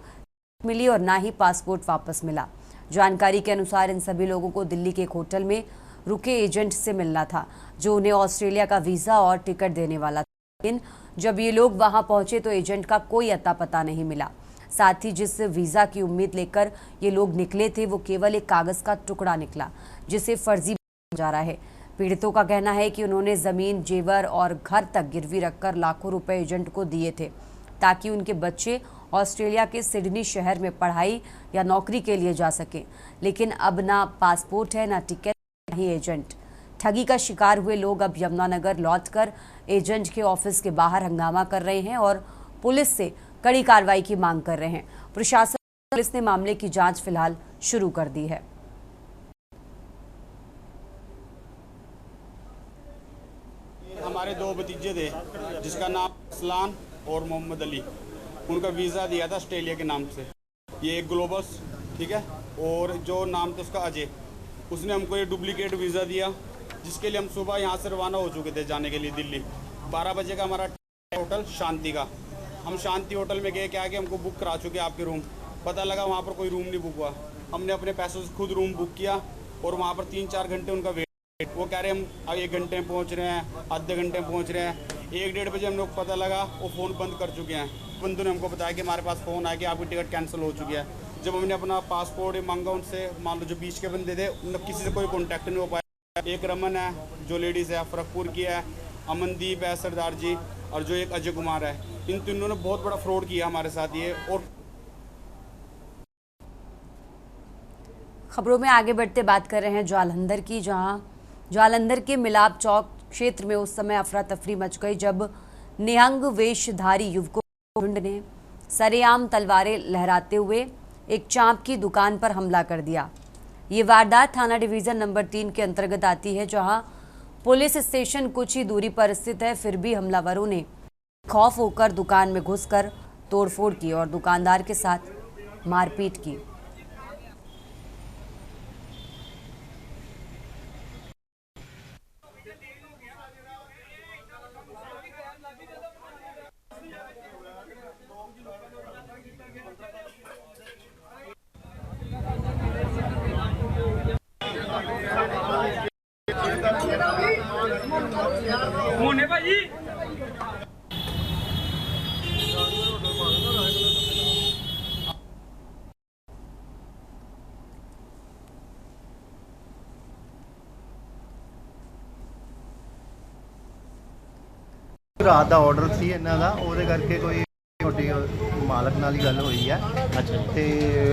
मिली और ना ही पासपोर्ट वापस मिला। जानकारी के अनुसार इन सभी लोगों को दिल्ली के एक होटल में रुके एजेंट से मिलना था, जो उन्हें ऑस्ट्रेलिया का वीजा और टिकट देने वाला था। लेकिन जब ये लोग वहां पहुंचे तो एजेंट का कोई अता पता नहीं मिला। साथ ही जिस वीजा की उम्मीद लेकर ये लोग निकले थे वो केवल एक कागज का टुकड़ा निकला, जिसे फर्जी जा रहा है। पीड़ितों का कहना है कि उन्होंने जमीन, जेवर और घर तक गिरवी रखकर लाखों रुपए एजेंट को दिए थे ताकि उनके बच्चे ऑस्ट्रेलिया के सिडनी शहर में पढ़ाई या नौकरी के लिए जा सकें। लेकिन अब ना पासपोर्ट है, ना टिकट, ही एजेंट। ठगी का शिकार हुए लोग अब यमुनानगर लौटकर एजेंट के ऑफिस के बाहर हंगामा कर रहे हैं और पुलिस से कड़ी कार्रवाई की मांग कर रहे हैं। प्रशासन पुलिस ने मामले की जांच फिलहाल शुरू कर दी है। हमारे दो भतीजे थे जिसका नाम असलान और मोहम्मद अली, उनका वीज़ा दिया था ऑस्ट्रेलिया के नाम से। ये एक ग्लोबस, ठीक है, और जो नाम था उसका अजय, उसने हमको ये डुप्लीकेट वीज़ा दिया जिसके लिए हम सुबह यहाँ से रवाना हो चुके थे जाने के लिए दिल्ली। 12 बजे का हमारा होटल शांति का, हम शांति होटल में गए, क्या कि हमको बुक करा चुके आपके रूम। पता लगा वहाँ पर कोई रूम नहीं बुक हुआ। हमने अपने पैसों से खुद रूम बुक किया और वहाँ पर 3-4 घंटे उनका वेट। वो कह रहे हम 1 घंटे में पहुँच रहे हैं, आधे घंटे में पहुँच रहे हैं। 1-1.5 बजे हम लोग पता लगा वो फ़ोन बंद कर चुके हैं। बंधु ने हमको बताया कि हमारे पास फ़ोन आया कि आपकी टिकट कैंसिल हो चुकी है। जब हमने अपना पासपोर्ट मांगा उनसे, मान लो जो बीच के बंदे थे, उनका किसी से कोई कॉन्टैक्ट नहीं हो पाया। एक रमन है जो लेडीज़ है, फरकपुर की है, अमनदीप है सरदार जी, और जो एक अजय कुमार है। इन तीनों ने बहुत बड़ा फ्रॉड किया हमारे साथ ये। और खबरों में आगे बढ़ते बात कर रहे हैं जालंधर की, जहां जालंधर के मिलाप चौक क्षेत्र में उस समय अफरा तफरी मच गई जब निहंग वेशधारी युवकों को झुंड ने सरेआम तलवारें लहराते हुए एक चाँप की दुकान पर हमला कर दिया। ये वारदात थाना डिवीज़न नंबर 3 के अंतर्गत आती है, जहां पुलिस स्टेशन कुछ ही दूरी पर स्थित है। फिर भी हमलावरों ने खौफ होकर दुकान में घुसकर तोड़फोड़ की और दुकानदार के साथ मारपीट की। मोने भाई ਰਾਤ ਦਾ ਆਰਡਰ ਸੀ ਇਹਨਾਂ ਦਾ, ਉਹਦੇ ਕਰਕੇ ਕੋਈ ਛੋਟੀ ਮਾਲਕ ਨਾਲ ਹੀ ਗੱਲ ਹੋਈ ਹੈ। ਅੱਛਾ। ਤੇ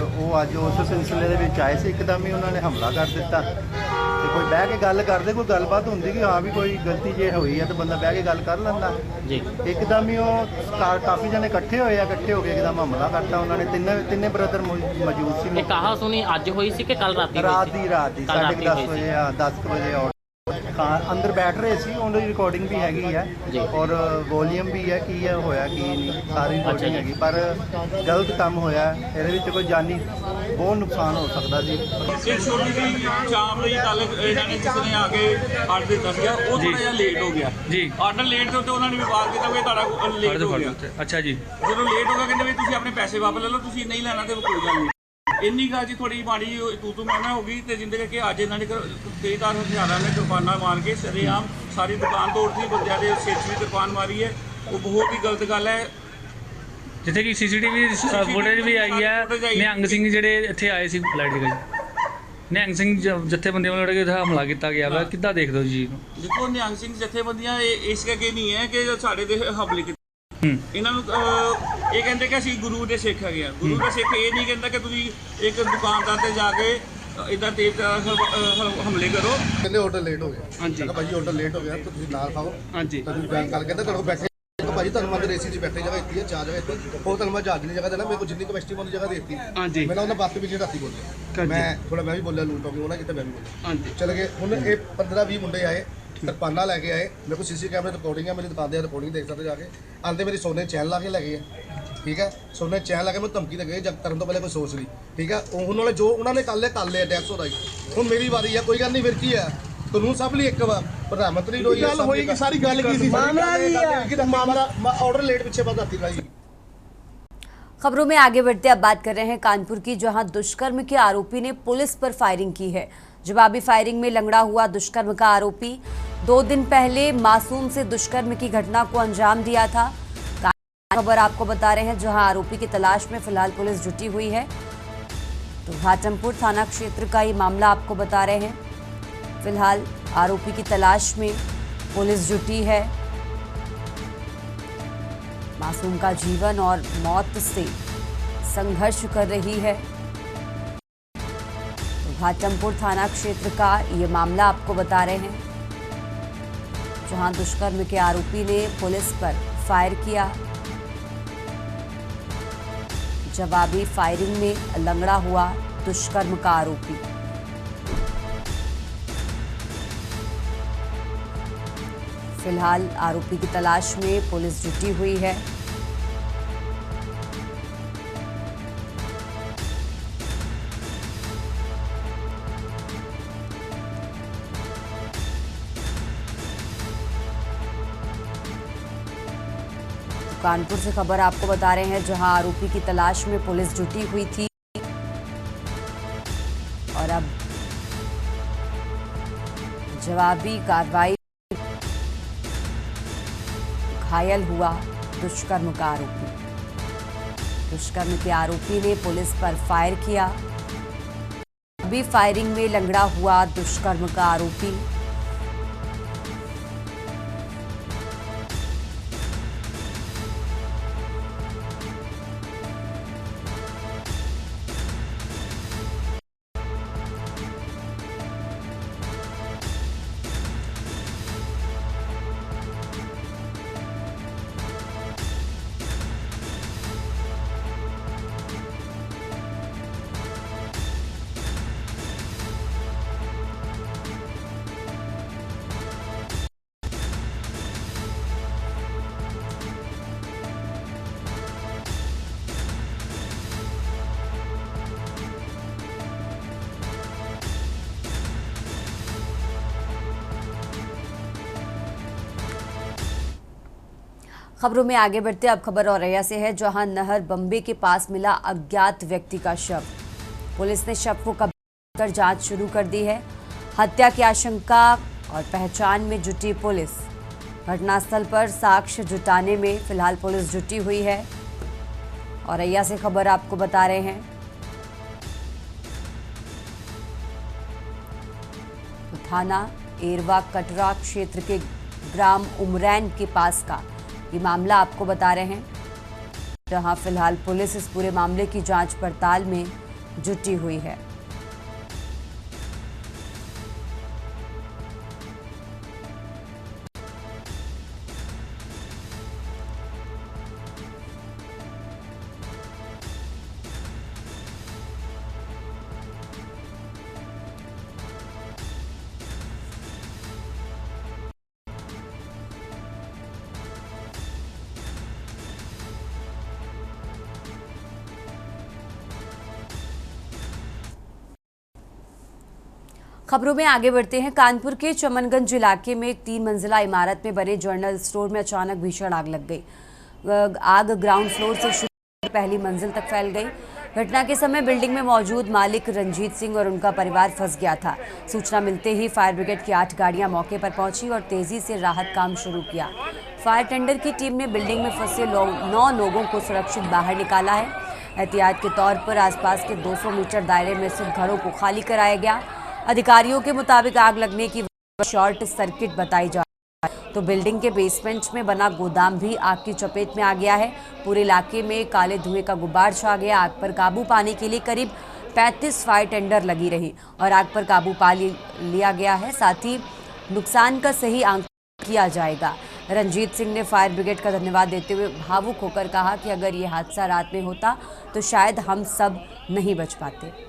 ਉਹ ਅੱਜ ਉਸ ਸਿਲਸਿਲੇ ਦੇ ਵਿੱਚ ਆਏ ਸੀ, ਇੱਕਦਮ ਹੀ ਉਹਨਾਂ ਨੇ ਹਮਲਾ ਕਰ ਦਿੱਤਾ। ਤੇ ਕੋਈ ਬਹਿ ਕੇ ਗੱਲ ਕਰਦੇ, ਕੋਈ ਗੱਲਬਾਤ ਹੁੰਦੀ ਕਿ ਹਾਂ ਵੀ ਕੋਈ ਗਲਤੀ ਜੇ ਹੋਈ ਹੈ ਤਾਂ ਬੰਦਾ ਬਹਿ ਕੇ ਗੱਲ ਕਰ ਲੈਂਦਾ ਜੀ। ਇੱਕਦਮ ਹੀ ਉਹ ਕਾਫੀ ਜਣੇ ਇਕੱਠੇ ਹੋਏ ਆ, ਇਕੱਠੇ ਹੋ ਕੇ ਇੱਕਦਮ ਹਮਲਾ ਕਰਤਾ ਉਹਨਾਂ ਨੇ। ਤਿੰਨੇ ਬ੍ਰਦਰ ਮੌਜੂਦ ਸੀ। ਇਹ ਕਹਾ ਸੁਣੀ ਅੱਜ ਹੋਈ ਸੀ ਕਿ ਕੱਲ ਰਾਤੀ? ਰਾਤ ਦੀ 10:30 ਵਜੇ ਆ 10 ਵਜੇ ਅੰਦਰ ਬੈਠ ਰਹੇ ਸੀ। ਉਹਦੀ ਰਿਕਾਰਡਿੰਗ ਵੀ ਹੈਗੀ ਹੈ ਔਰ ਵੋਲੀਅਮ ਵੀ ਹੈ, ਕੀ ਹੋਇਆ ਕੀ ਨਹੀਂ ਸਾਰੀ ਰਿਕਾਰਡਿੰਗ ਹੈਗੀ। ਪਰ ਗਲਤ ਕੰਮ ਹੋਇਆ, ਇਹਦੇ ਵਿੱਚ ਕੋਈ ਜਾਨੀ ਬਹੁਤ ਨੁਕਸਾਨ ਹੋ ਸਕਦਾ ਸੀ। ਇਹ ਛੋਟੀ ਜਿਹੀ ਚਾਂਪ ਲਈ ਕੱਲ ਇਹਨਾਂ ਨੇ ਕਿਸੇ ਨੇ ਆ ਕੇ ਆਰਡਰ ਦਿੱਤਾ ਸੀਗਾ, ਉਹ ਥੋੜਾ ਜਿਹਾ ਲੇਟ ਹੋ ਗਿਆ ਜੀ। ਆਰਡਰ ਲੇਟ ਦੇ ਉੱਤੇ ਉਹਨਾਂ ਨੇ ਵਿਵਾਦ ਕੀਤਾ ਕਿ ਤੁਹਾਡਾ ਲੇਟ ਹੋ ਗਿਆ। ਅੱਛਾ ਜੀ। ਜਦੋਂ ਲੇਟ ਹੋ ਗਿਆ ਕਹਿੰਦੇ ਵੀ ਤੁਸੀਂ ਆਪਣੇ ਪੈਸੇ ਵਾਪਸ ਲੈ ਲਓ, ਤੁਸੀਂ ਨਹੀਂ ਲੈਣਾ ਤੇ ਕੋਈ ਗੱਲ ਨਹੀਂ। ਇੰਨੀ ਗੱਲ 'ਚ ਥੋੜੀ ਮਾੜੀ ਤੂੰ ਮੈਂ ਹੋ ਗਈ ਤੇ ਜਿੰਦੇ ਕਰਕੇ ਅੱਜ ਇਹਨਾਂ ਨੇ ਕਈ ਤਾਰ ਹਥਿਆਰਾਂ ਨੇ ਕਿਰਪਾਨਾਂ ਮਾਰ ਕੇ ਸਰੇਆਮ ਸਾਰੀ ਦੁਕਾਨ ਤੋੜਤੀ, ਬੰਦਿਆਂ ਦੇ ਸਿਰ 'ਚ ਵੀ ਕਿਰਪਾਨ ਮਾਰੀ ਹੈ। ਉਹ ਬਹੁਤ ਹੀ ਗਲਤ ਗੱਲ ਹੈ। ਜਿੱਥੇ ਕਿ ਸੀਸੀਟੀਵੀ ਫੁਟੇਜ ਵੀ ਆਈ ਹੈ, ਨਿਹੰਗ ਸਿੰਘ ਜਿਹੜੇ ਇੱਥੇ ਆਏ ਸੀ ਲਾਈਟ ਦੀ ਨਿਹੰਗ ਸਿੰਘ ਜਥੇਬੰਦੀਆਂ ਵੱਲੋਂ ਜਿਹੜਾ ਹਮਲਾ ਕੀਤਾ ਗਿਆ ਵਾ, ਕਿੱਦਾਂ ਦੇਖਦੇ ਹੋ ਜੀ? ਦੇਖੋ ਨਿਹੰਗ ਸਿੰਘ ਜਥੇਬੰਦੀਆਂ ਇਸ ਕਰਕੇ ਨਹੀਂ ਹੈ ਕਿ ਸਾਡੇ ਦੇ ਹਮਲੇ ਕੀਤੇ, ਇਹਨਾਂ ਨੂੰ ਇਹ ਕਹਿੰਦੇ ਕਿ ਅਸੀਂ ਗੁਰੂ ਦੇ ਸਿੱਖ ਹੈਗੇ ਆ। ਗੁਰੂ ਦਾ ਸਿੱਖ ਇਹ ਨਹੀਂ ਕਹਿੰਦਾ ਕਿ ਤੁਸੀਂ ਇੱਕ ਦੁਕਾਨਦਾਰ ਤੇ ਜਾ ਕੇ ਇਦਾਂ ਤੇਜ਼ ਹਮਲੇ ਕਰੋ। ਕਹਿੰਦੇ ਆਰਡਰ ਲੇਟ ਹੋ ਗਿਆ। ਹਾਂਜੀ ਭਾਜੀ ਆਰਡਰ ਲੇਟ ਹੋ ਗਿਆ ਤਾਂ ਤੁਸੀਂ ਨਾਲ ਖਾਓ। ਹਾਂਜੀ ਤੁਸੀਂ ਬੈਂਕ ਗੱਲ ਕਹਿੰਦਾ ਘਰੋਂ ਬੈਠੇ ਭਾਜੀ ਤੁਹਾਨੂੰ ਮੈਂ ਏਸੀ 'ਚ ਬੈਠੇ ਜਗ੍ਹਾ ਇੱਥੇ 4 ਜਗ੍ਹਾ ਇੱਥੇ ਉਹ ਤੁਹਾਨੂੰ ਮੈਂ ਜਹਾਜ਼ ਦੀ ਜਗ੍ਹਾ ਦੇਣਾ, ਮੇਰੇ ਕੋਲ ਜਿੰਨੀ ਕਪੈਸਿਟੀ ਵਾਲੀ ਜਗ੍ਹਾ ਦੇਤੀ। ਹਾਂਜੀ ਮੈਂ ਉਹਨਾਂ ਬਾਤ ਵੀ ਰਾਤੀ ਬੋਲਿਆ, ਮੈਂ ਵੀ ਬੋਲਿਆ ਲੂਟ ਹੋ ਗਈ ਉਹਨਾਂ ਜਿੱਤੇ ਮੈਂ ਵੀ ਬੋਲਿਆ। ਹਾਂਜੀ ਚਲੇ ਗਏ। ਹੁਣ ਇਹ 15-20 ਮੁੰਡੇ ਆਏ, ਕਿਰਪਾਨਾਂ ਲੈ ਕੇ ਆਏ। ਮੇਰੇ ਕੋਲ ਸੀਸੀ ਕੈਮਰੇ ਰਿਕਾਰਡਿੰਗ ਹੈ, ਮੇਰੀ ਦੁਕਾਨ ਦੇ ਰਿਕਾਰਡਿੰਗ ਦੇਖ ਸਕਦੇ ਜਾ ਕੇ। ਆਂਦੇ ਮੇਰੀ ਸੋਨੇ ਚੈਨ ਲਾ ਕੇ ਲੈ ਗਏ, ਠੀਕ ਹੈ। ਸੋਨੇ ਚੈਨ ਲਾ ਕੇ ਮੈਨੂੰ ਧਮਕੀ ਦੇ ਗਏ, ਜਦ ਕਰਨ ਤੋਂ ਪਹਿਲੇ ਕੋਈ ਸੋਚ ਲਈ, ਠੀਕ ਹੈ। ਉਹਨਾਂ ਨੇ ਜੋ ਉਹਨਾਂ ਨੇ ਕਰ ਲਿਆ ਟੈਕਸ ਉਹਦਾ ਹੀ। ਹੁਣ ਮੇਰੀ ਵਾਰੀ ਹੈ, ਕੋਈ ਗੱਲ ਨਹੀਂ, ਫਿਰ ਕੀ ਹੈ, ਕਾਨੂੰਨ ਸਭ ਲਈ ਇੱਕ ਵਾ। ਪ੍ਰਧਾਨ ਮੰਤਰੀ ਨੂੰ ਗੱਲ ਹੋਈ ਕਿ ਸਾਰੀ ਗੱਲ ਕੀ ਸੀ, ਮਾਮਲਾ ਆर्डर लेट पीछे बात आती भाई। खबरों में आगे बढ़ते अब बात कर रहे हैं कानपुर की, जहां दुष्कर्म के आरोपी ने पुलिस पर फायरिंग की है। जवाबी फायरिंग में लंगड़ा हुआ दुष्कर्म का आरोपी 2 दिन पहले मासूम से दुष्कर्म की घटना को अंजाम दिया था। खबर आपको बता रहे हैं, जहां आरोपी की तलाश में फिलहाल पुलिस जुटी हुई है। तो घाटमपुर थाना क्षेत्र का ये मामला आपको बता रहे हैं। फिलहाल आरोपी की तलाश में पुलिस जुटी है। मासूम का जीवन और मौत से संघर्ष कर रही है। तो घाटमपुर थाना क्षेत्र का ये मामला आपको बता रहे हैं, जहां दुष्कर्म के आरोपी ने पुलिस पर फायर किया। जवाबी फायरिंग में लंगड़ा हुआ दुष्कर्म का आरोपी। फिलहाल आरोपी की तलाश में पुलिस जुटी हुई है। कानपुर से खबर आपको बता रहे हैं, जहां आरोपी की तलाश में पुलिस जुटी हुई थी और अब जवाबी कार्रवाई। घायल हुआ दुष्कर्म का आरोपी। दुष्कर्म के आरोपी ने पुलिस पर फायर किया। अभी फायरिंग में लंगड़ा हुआ दुष्कर्म का आरोपी। खबरों में आगे बढ़ते अब खबर औरैया से है, जहां नहर बम्बे के पास मिला अज्ञात व्यक्ति का शव। पुलिस ने शव को कब्जा कर जांच शुरू कर दी है। हत्या की आशंका और पहचान में जुटी पुलिस। घटनास्थल पर साक्ष्य जुटाने में फिलहाल पुलिस जुटी हुई है। औरैया से खबर आपको बता रहे हैं। तो थाना एरवा कटरा क्षेत्र के ग्राम उमरैन के पास का ये मामला आपको बता रहे हैं, जहां फिलहाल पुलिस इस पूरे मामले की जांच पड़ताल में जुटी हुई है। खबरों में आगे बढ़ते हैं। कानपुर के चमनगंज इलाके में एक 3 मंजिला इमारत में बने जनरल स्टोर में अचानक भीषण आग लग गई। आग ग्राउंड फ्लोर से शुरू पहली मंजिल तक फैल गई। घटना के समय बिल्डिंग में मौजूद मालिक रंजीत सिंह और उनका परिवार फंस गया था। सूचना मिलते ही फायर ब्रिगेड की 8 गाड़ियां मौके पर पहुंची और तेजी से राहत काम शुरू किया। फायर टेंडर की टीम ने बिल्डिंग में फंसे 9 लोगों को सुरक्षित बाहर निकाला है। एहतियात के तौर पर आसपास के 200 मीटर दायरे में स्थित घरों को खाली कराया गया। अधिकारियों के मुताबिक आग लगने की शॉर्ट सर्किट बताई जा रही है, तो बिल्डिंग के बेसमेंट में बना गोदाम भी आग की चपेट में आ गया है। पूरे इलाके में काले धुएं का गुबार छा गया। आग पर काबू पाने के लिए करीब 35 फायर टेंडर लगी रही और आग पर काबू पा लिया गया है। साथ ही नुकसान का सही आंकलन किया जाएगा। रंजीत सिंह ने फायर ब्रिगेड का धन्यवाद देते हुए भावुक होकर कहा कि अगर ये हादसा रात में होता तो शायद हम सब नहीं बच पाते।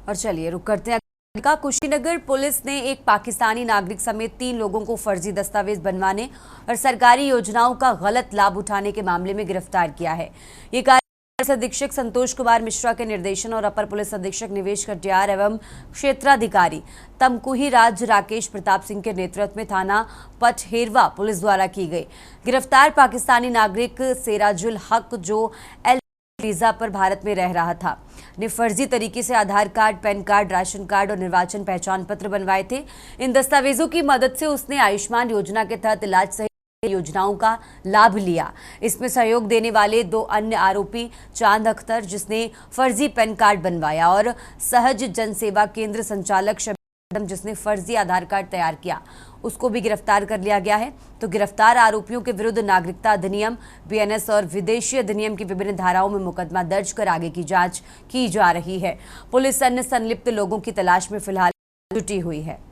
और चलिए रुक करते हैं। कुशीनगर पुलिस ने एक पाकिस्तानी नागरिक समेत 3 लोगों को फर्जी दस्तावेज बनवाने और सरकारी योजनाओं का गलत लाभ उठाने के मामले में गिरफ्तार किया है। ये कार्य पुलिस अधीक्षक संतोष कुमार मिश्रा के निर्देशन और अपर पुलिस अधीक्षक निवेश कटियार एवं क्षेत्राधिकारी तमकुही राज राकेश प्रताप सिंह के नेतृत्व में थाना पटहेरवा पुलिस द्वारा की गई। गिरफ्तार पाकिस्तानी नागरिक सेराजुल हक, जो वीजा पर भारत में रह रहा था, ने फर्जी तरीके से Aadhaar card, PAN card, ration card और निर्वाचन पहचान पत्र बनवाए थे। इन दस्तावेजों की मदद से उसने आयुष्मान योजना के तहत इलाज सहित योजनाओं का लाभ लिया। इसमें सहयोग देने वाले 2 अन्य आरोपी चांद अख्तर, जिसने फर्जी पैन कार्ड बनवाया, और सहज जनसेवा केंद्र संचालक शबीर, जिसने फर्जी आधार कार्ड तैयार किया, उसको भी गिरफ्तार कर लिया गया है। तो गिरफ्तार आरोपियों के विरुद्ध नागरिकता अधिनियम, बीएनएस और विदेशी अधिनियम की विभिन्न धाराओं में मुकदमा दर्ज कर आगे की जांच की जा रही है। पुलिस अन्य संलिप्त लोगों की तलाश में फिलहाल जुटी हुई है।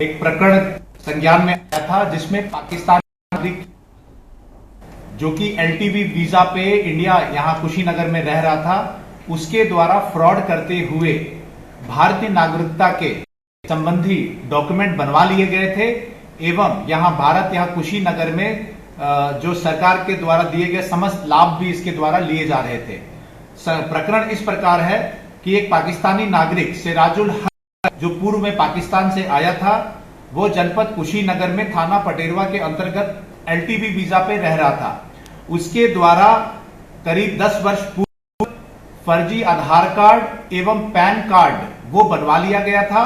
एक प्रकरण संज्ञान में आया था जिसमें पाकिस्तानी नागरिक जो कि एलटीवी वीजा पे इंडिया यहां कुशीनगर में रह रहा था, उसके द्वारा फ्रॉड करते हुए भारतीय नागरिकता के संबंधी डॉक्यूमेंट बनवा लिए गए थे एवं यहां कुशीनगर में जो सरकार के द्वारा दिए गए समस्त लाभ भी इसके द्वारा लिए जा रहे थे। प्रकरण इस प्रकार है कि एक पाकिस्तानी नागरिक सेराजुल हक, जो पूर्व में पाकिस्तान से आया था, वो जनपद कुशीनगर में थाना पटेरवा के अंतर्गत एलटीवी वीजा पे रह रहा था। उसके द्वारा करीब 10 वर्ष पूर्व फर्जी आधार कार्ड एवं पैन कार्ड वो बनवा लिया गया था।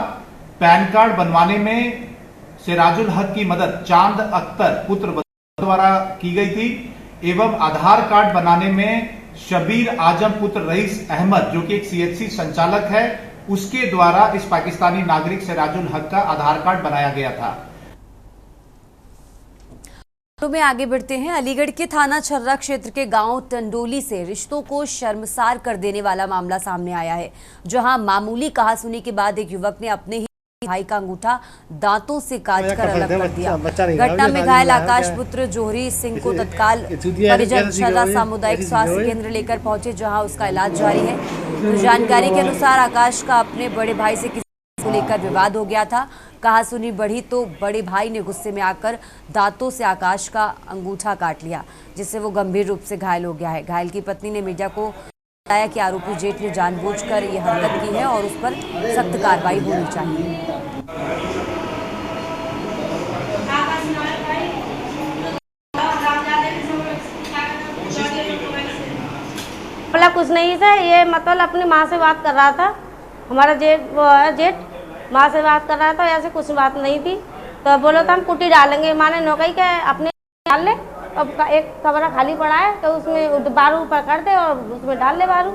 पैन कार्ड बनवाने में सेराजुल हक की मदद चांद अख्तर पुत्र द्वारा की गई थी एवं आधार कार्ड बनाने में शबीर आजम पुत्र रईस अहमद, जो कि एक सीएचसी संचालक है, उसके द्वारा इस पाकिस्तानी नागरिक सेराजुल हक का आधार कार्ड बनाया गया था। तो में आगे बढ़ते हैं। अलीगढ़ के थाना छर्रा क्षेत्र के गांव टंडोली से रिश्तों को शर्मसार कर देने वाला मामला सामने आया है, जहां मामूली कहासुनी के बाद एक युवक ने अपने ही भाई का अंगूठा दांतों से काट कर अलग कर दिया। घटना में घायल आकाश पुत्र जोहरी सिंह को तत्काल परिजन छर्रा सामुदायिक स्वास्थ्य केंद्र लेकर पहुंचे, जहां उसका इलाज जारी है। तो जानकारी के अनुसार आकाश का अपने बड़े भाई से किसी को लेकर विवाद हो गया था। कहासुनी बढ़ी तो बड़े भाई ने गुस्से में आकर दांतों से आकाश का अंगूठा काट लिया, जिससे वो गंभीर रूप से घायल हो गया है। घायल की पत्नी ने मीडिया को बताया कि आरोपी जेठ ने जानबूझकर यह हरकत की है और उस पर सख्त कार्रवाई होनी चाहिए। कुछ नहीं था, ये मतलब अपनी माँ से बात कर रहा था। हमारा जेठ वो है जेठ, माँ से बात कर रहा था, ऐसे कुछ बात नहीं थी। तो बोलो तो हम कुटी डालेंगे, माँ ने नौकरी के अपने डाल ले, अब एक कमरा खाली पड़ा है तो उसमें बारू ऊपर कर दे और उसमें डाल ले बारू,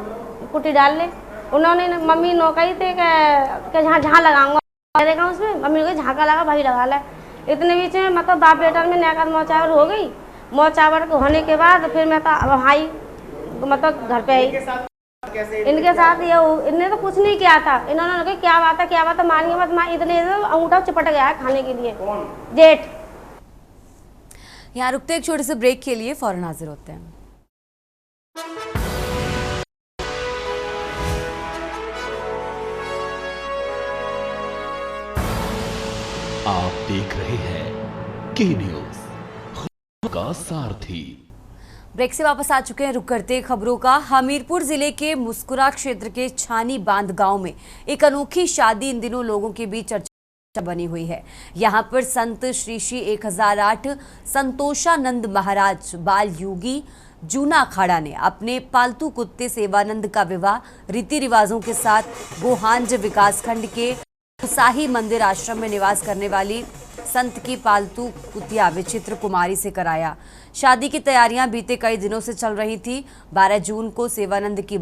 कुटी डाल ले। उन्होंने मम्मी नौकरी थे कि जहाँ लगाऊंगा मेरे गाँव उसमें मम्मी को झाँका लगा भाई लगा ला। इतने बीच में मतलब बाप बेटा में नया मौचावर हो गई। मौचावर होने के बाद फिर मैं तो भाई मतलब घर पे आई। इनके साथ ये इनने तो कुछ नहीं किया था। इन्होंने कहा क्या बात है मानिए मत मां, इतने अंगूठा चिपट गया है खाने के लिए जेठ। यहाँ रुकते एक छोटे से ब्रेक के लिए, फौरन हाजिर होते हैं। आप देख रहे हैं के न्यूज का सारथी। ब्रेक से वापस आ चुके हैं, रुक करते हैं खबरों का। हमीरपुर जिले के मुस्कुरा क्षेत्र के छानी बांध गांव में एक अनोखी शादी इन दिनों लोगों के बीच चर्चा बनी हुई है। यहां पर संत श्री श्री 1008 संतोषानंद महाराज बाल योगी जूना अखाड़ा ने अपने पालतू कुत्ते सेवानंद का विवाह रीति रिवाजों के साथ गोहांज विकासखंड के साही मंदिर आश्रम में निवास करने वाली संत की पालतू कुतिया विचित्र कुमारी से कराया। शादी की तैयारियां बीते कई दिनों से चल रही थी। 12 जून को सेवानंद की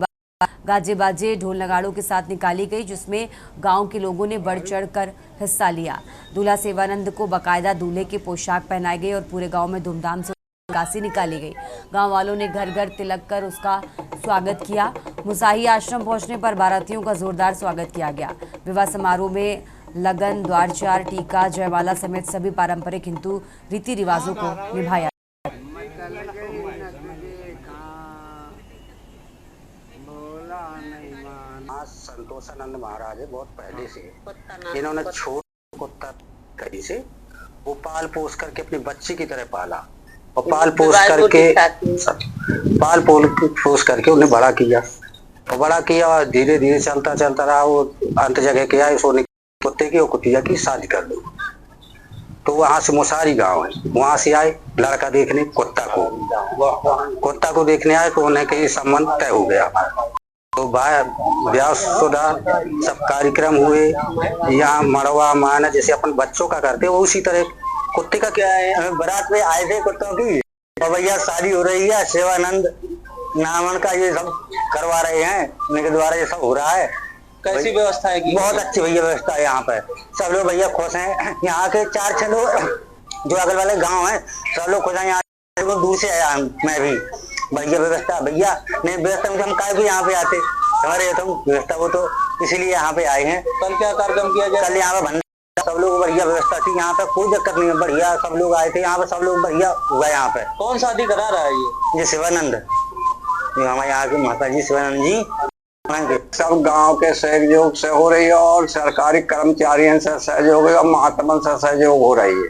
गाजे बाजे ढोल नगाड़ों के साथ निकाली गई, जिसमें गांव के लोगों ने बढ़ चढ़कर हिस्सा लिया। दूल्हा सेवानंद को बाकायदा दूल्हे की पोशाक पहनाई गई और पूरे गांव में धूमधाम से निकासी निकाली गई। गांव वालों ने घर घर तिलक कर उसका स्वागत किया। मुसाही आश्रम पहुंचने पर बारातियों का जोरदार स्वागत किया गया। विवाह समारोह में लगन, द्वारचार, टीका, जयमाला समेत सभी पारंपरिक हिंदू रीति रिवाजों को निभाया। संतोषानंद महाराज है, बहुत पहले से इन्होंने छोटा कुत्ता कहीं से वो पाल पोस करके अपनी बच्ची की तरह पाला और पाल पोस करके उन्हें बड़ा किया और बड़ा किया। धीरे धीरे चलता रहा। वो अंत जगह के आए सोने कुत्ते की और कुतिया की शादी कर दो। तो वहां से मुसारी गांव है, वहां से आए लड़का देखने कुत्ता को देखने आए तो उन्हें कहीं संबंध तय हो गया। तो ब्याह शुदा सब कार्यक्रम हुए। यहाँ मड़वा माना जैसे अपन बच्चों का करते वो उसी तरह कुत्ते का क्या है। हमें बारात में आए थे कुत्तों की और भैया शादी हो रही है, सेवानंद नामन का ये सब करवा रहे हैं, उनके द्वारा ये सब हो रहा है। कैसी व्यवस्था है? बहुत अच्छी भैया व्यवस्था है यहाँ पे। सब लोग भैया खुश हैं। यहाँ के 4-6 लोग जो अगल वाले गाँव है सब लोग खुश हैं। यहाँ दूर से आया मैं भी। बढ़िया व्यवस्था भैया, नहीं व्यवस्था में हम काय भी यहाँ पे आते हमारे तो व्यवस्था वो तो इसीलिए यहाँ पे आए हैं। कल क्या कार्यक्रम किया गया? कल यहाँ पे भंडारा, सब लोग बढ़िया व्यवस्था थी। यहाँ पे कोई दिक्कत नहीं है, बढ़िया सब लोग आए थे। यहाँ पे सब लोग बढ़िया हुआ। यहाँ पे कौन शादी करा रहा है? ये शिवानंद, हमारे यहाँ के माता जी शिवानंद जी। सब गांव के सहयोग से हो रही है और सरकारी कर्मचारियों से सहयोग और महात्मा से सहयोग हो रही है।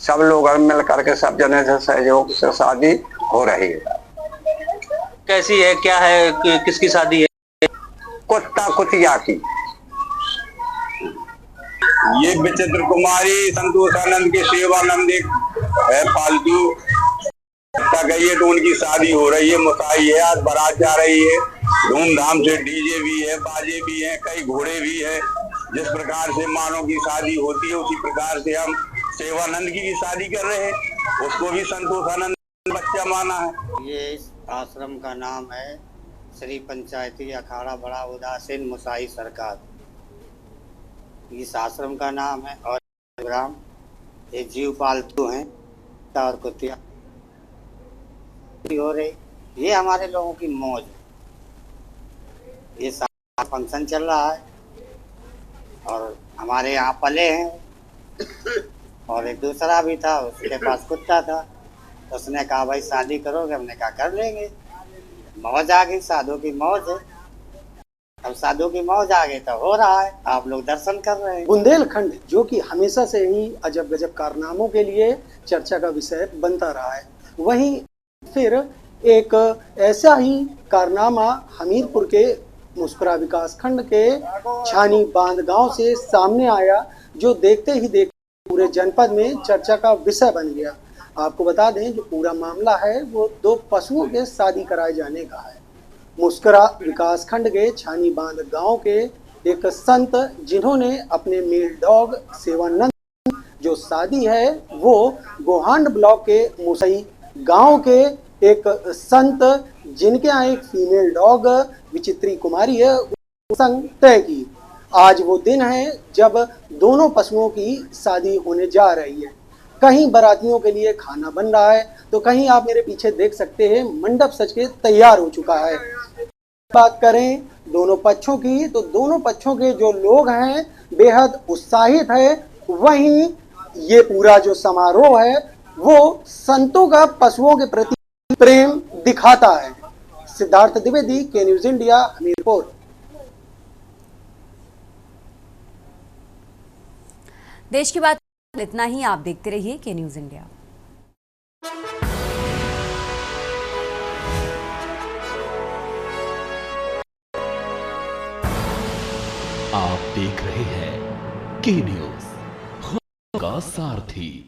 सब लोग मिल करके सब जने से सहयोग से शादी हो रही है। कैसी है, क्या है, किसकी शादी है? कुत्ता कुतिया की। ये विचित्र कुमारी संतोषानंद के सेवानंद है पालतू गई है तो उनकी शादी हो रही है। मुसाई है, आज बारात जा रही है धूमधाम से। डीजे भी है, बाजे भी हैं, कई घोड़े भी हैं। जिस प्रकार से मानव की शादी होती है उसी प्रकार से हम सेवानंद की भी शादी कर रहे हैं। उसको भी संतोषानंद बच्चा माना है। ये इस आश्रम का नाम है श्री पंचायती अखाड़ा बड़ा उदासीन मुसाई सरकार। इस आश्रम का नाम है और ग्राम ये जीव पालतू हैं और कुतिया हो रही। ये हमारे लोगों की मौज है। ये सारा फंक्शन चल रहा है और हमारे यहाँ पले हैं और एक दूसरा भी था, उसके पास कुत्ता था। उसने कहा भाई शादी करोगे? हमने कहा कर लेंगे। मौज आ गई, साधु की मौज है। अब साधु की मौज आ गई तो हो रहा है, आप लोग दर्शन कर रहे हैं। बुंदेलखंड जो कि हमेशा से ही अजब गजब कारनामों के लिए चर्चा का विषय बनता रहा है, वहीं फिर एक ऐसा ही कारनामा हमीरपुर के मुस्कुरा विकासखंड के छानी बांध गांव से सामने आया, जो देखते ही देखते पूरे जनपद में चर्चा का विषय बन गया। आपको बता दें जो पूरा मामला है वो 2 पशुओं के शादी कराए जाने का है। मुस्कुरा विकासखंड के छानी बांध गांव के एक संत जिन्होंने अपने मेल डॉग सेवानंद जो शादी है वो गोहांड ब्लॉक के मुसई गांव के एक संत जिनके यहाँ एक फीमेल डॉग विचित्री कुमारी है संग तय की। आज वो दिन है जब दोनों पशुओं की शादी होने जा रही है। कहीं बारातियों के लिए खाना बन रहा है तो कहीं आप मेरे पीछे देख सकते हैं मंडप सज के तैयार हो चुका है। बात करें दोनों पक्षों की तो दोनों पक्षों के जो लोग हैं बेहद उत्साहित है। वहीं ये पूरा जो समारोह है वो संतों का पशुओं के प्रति प्रेम दिखाता है। सिद्धार्थ द्विवेदी, के न्यूज इंडिया, हमीरपुर। देश की बात इतना ही। आप देखते रहिए के न्यूज इंडिया। आप देख रहे हैं के न्यूज, खबर का सारथी।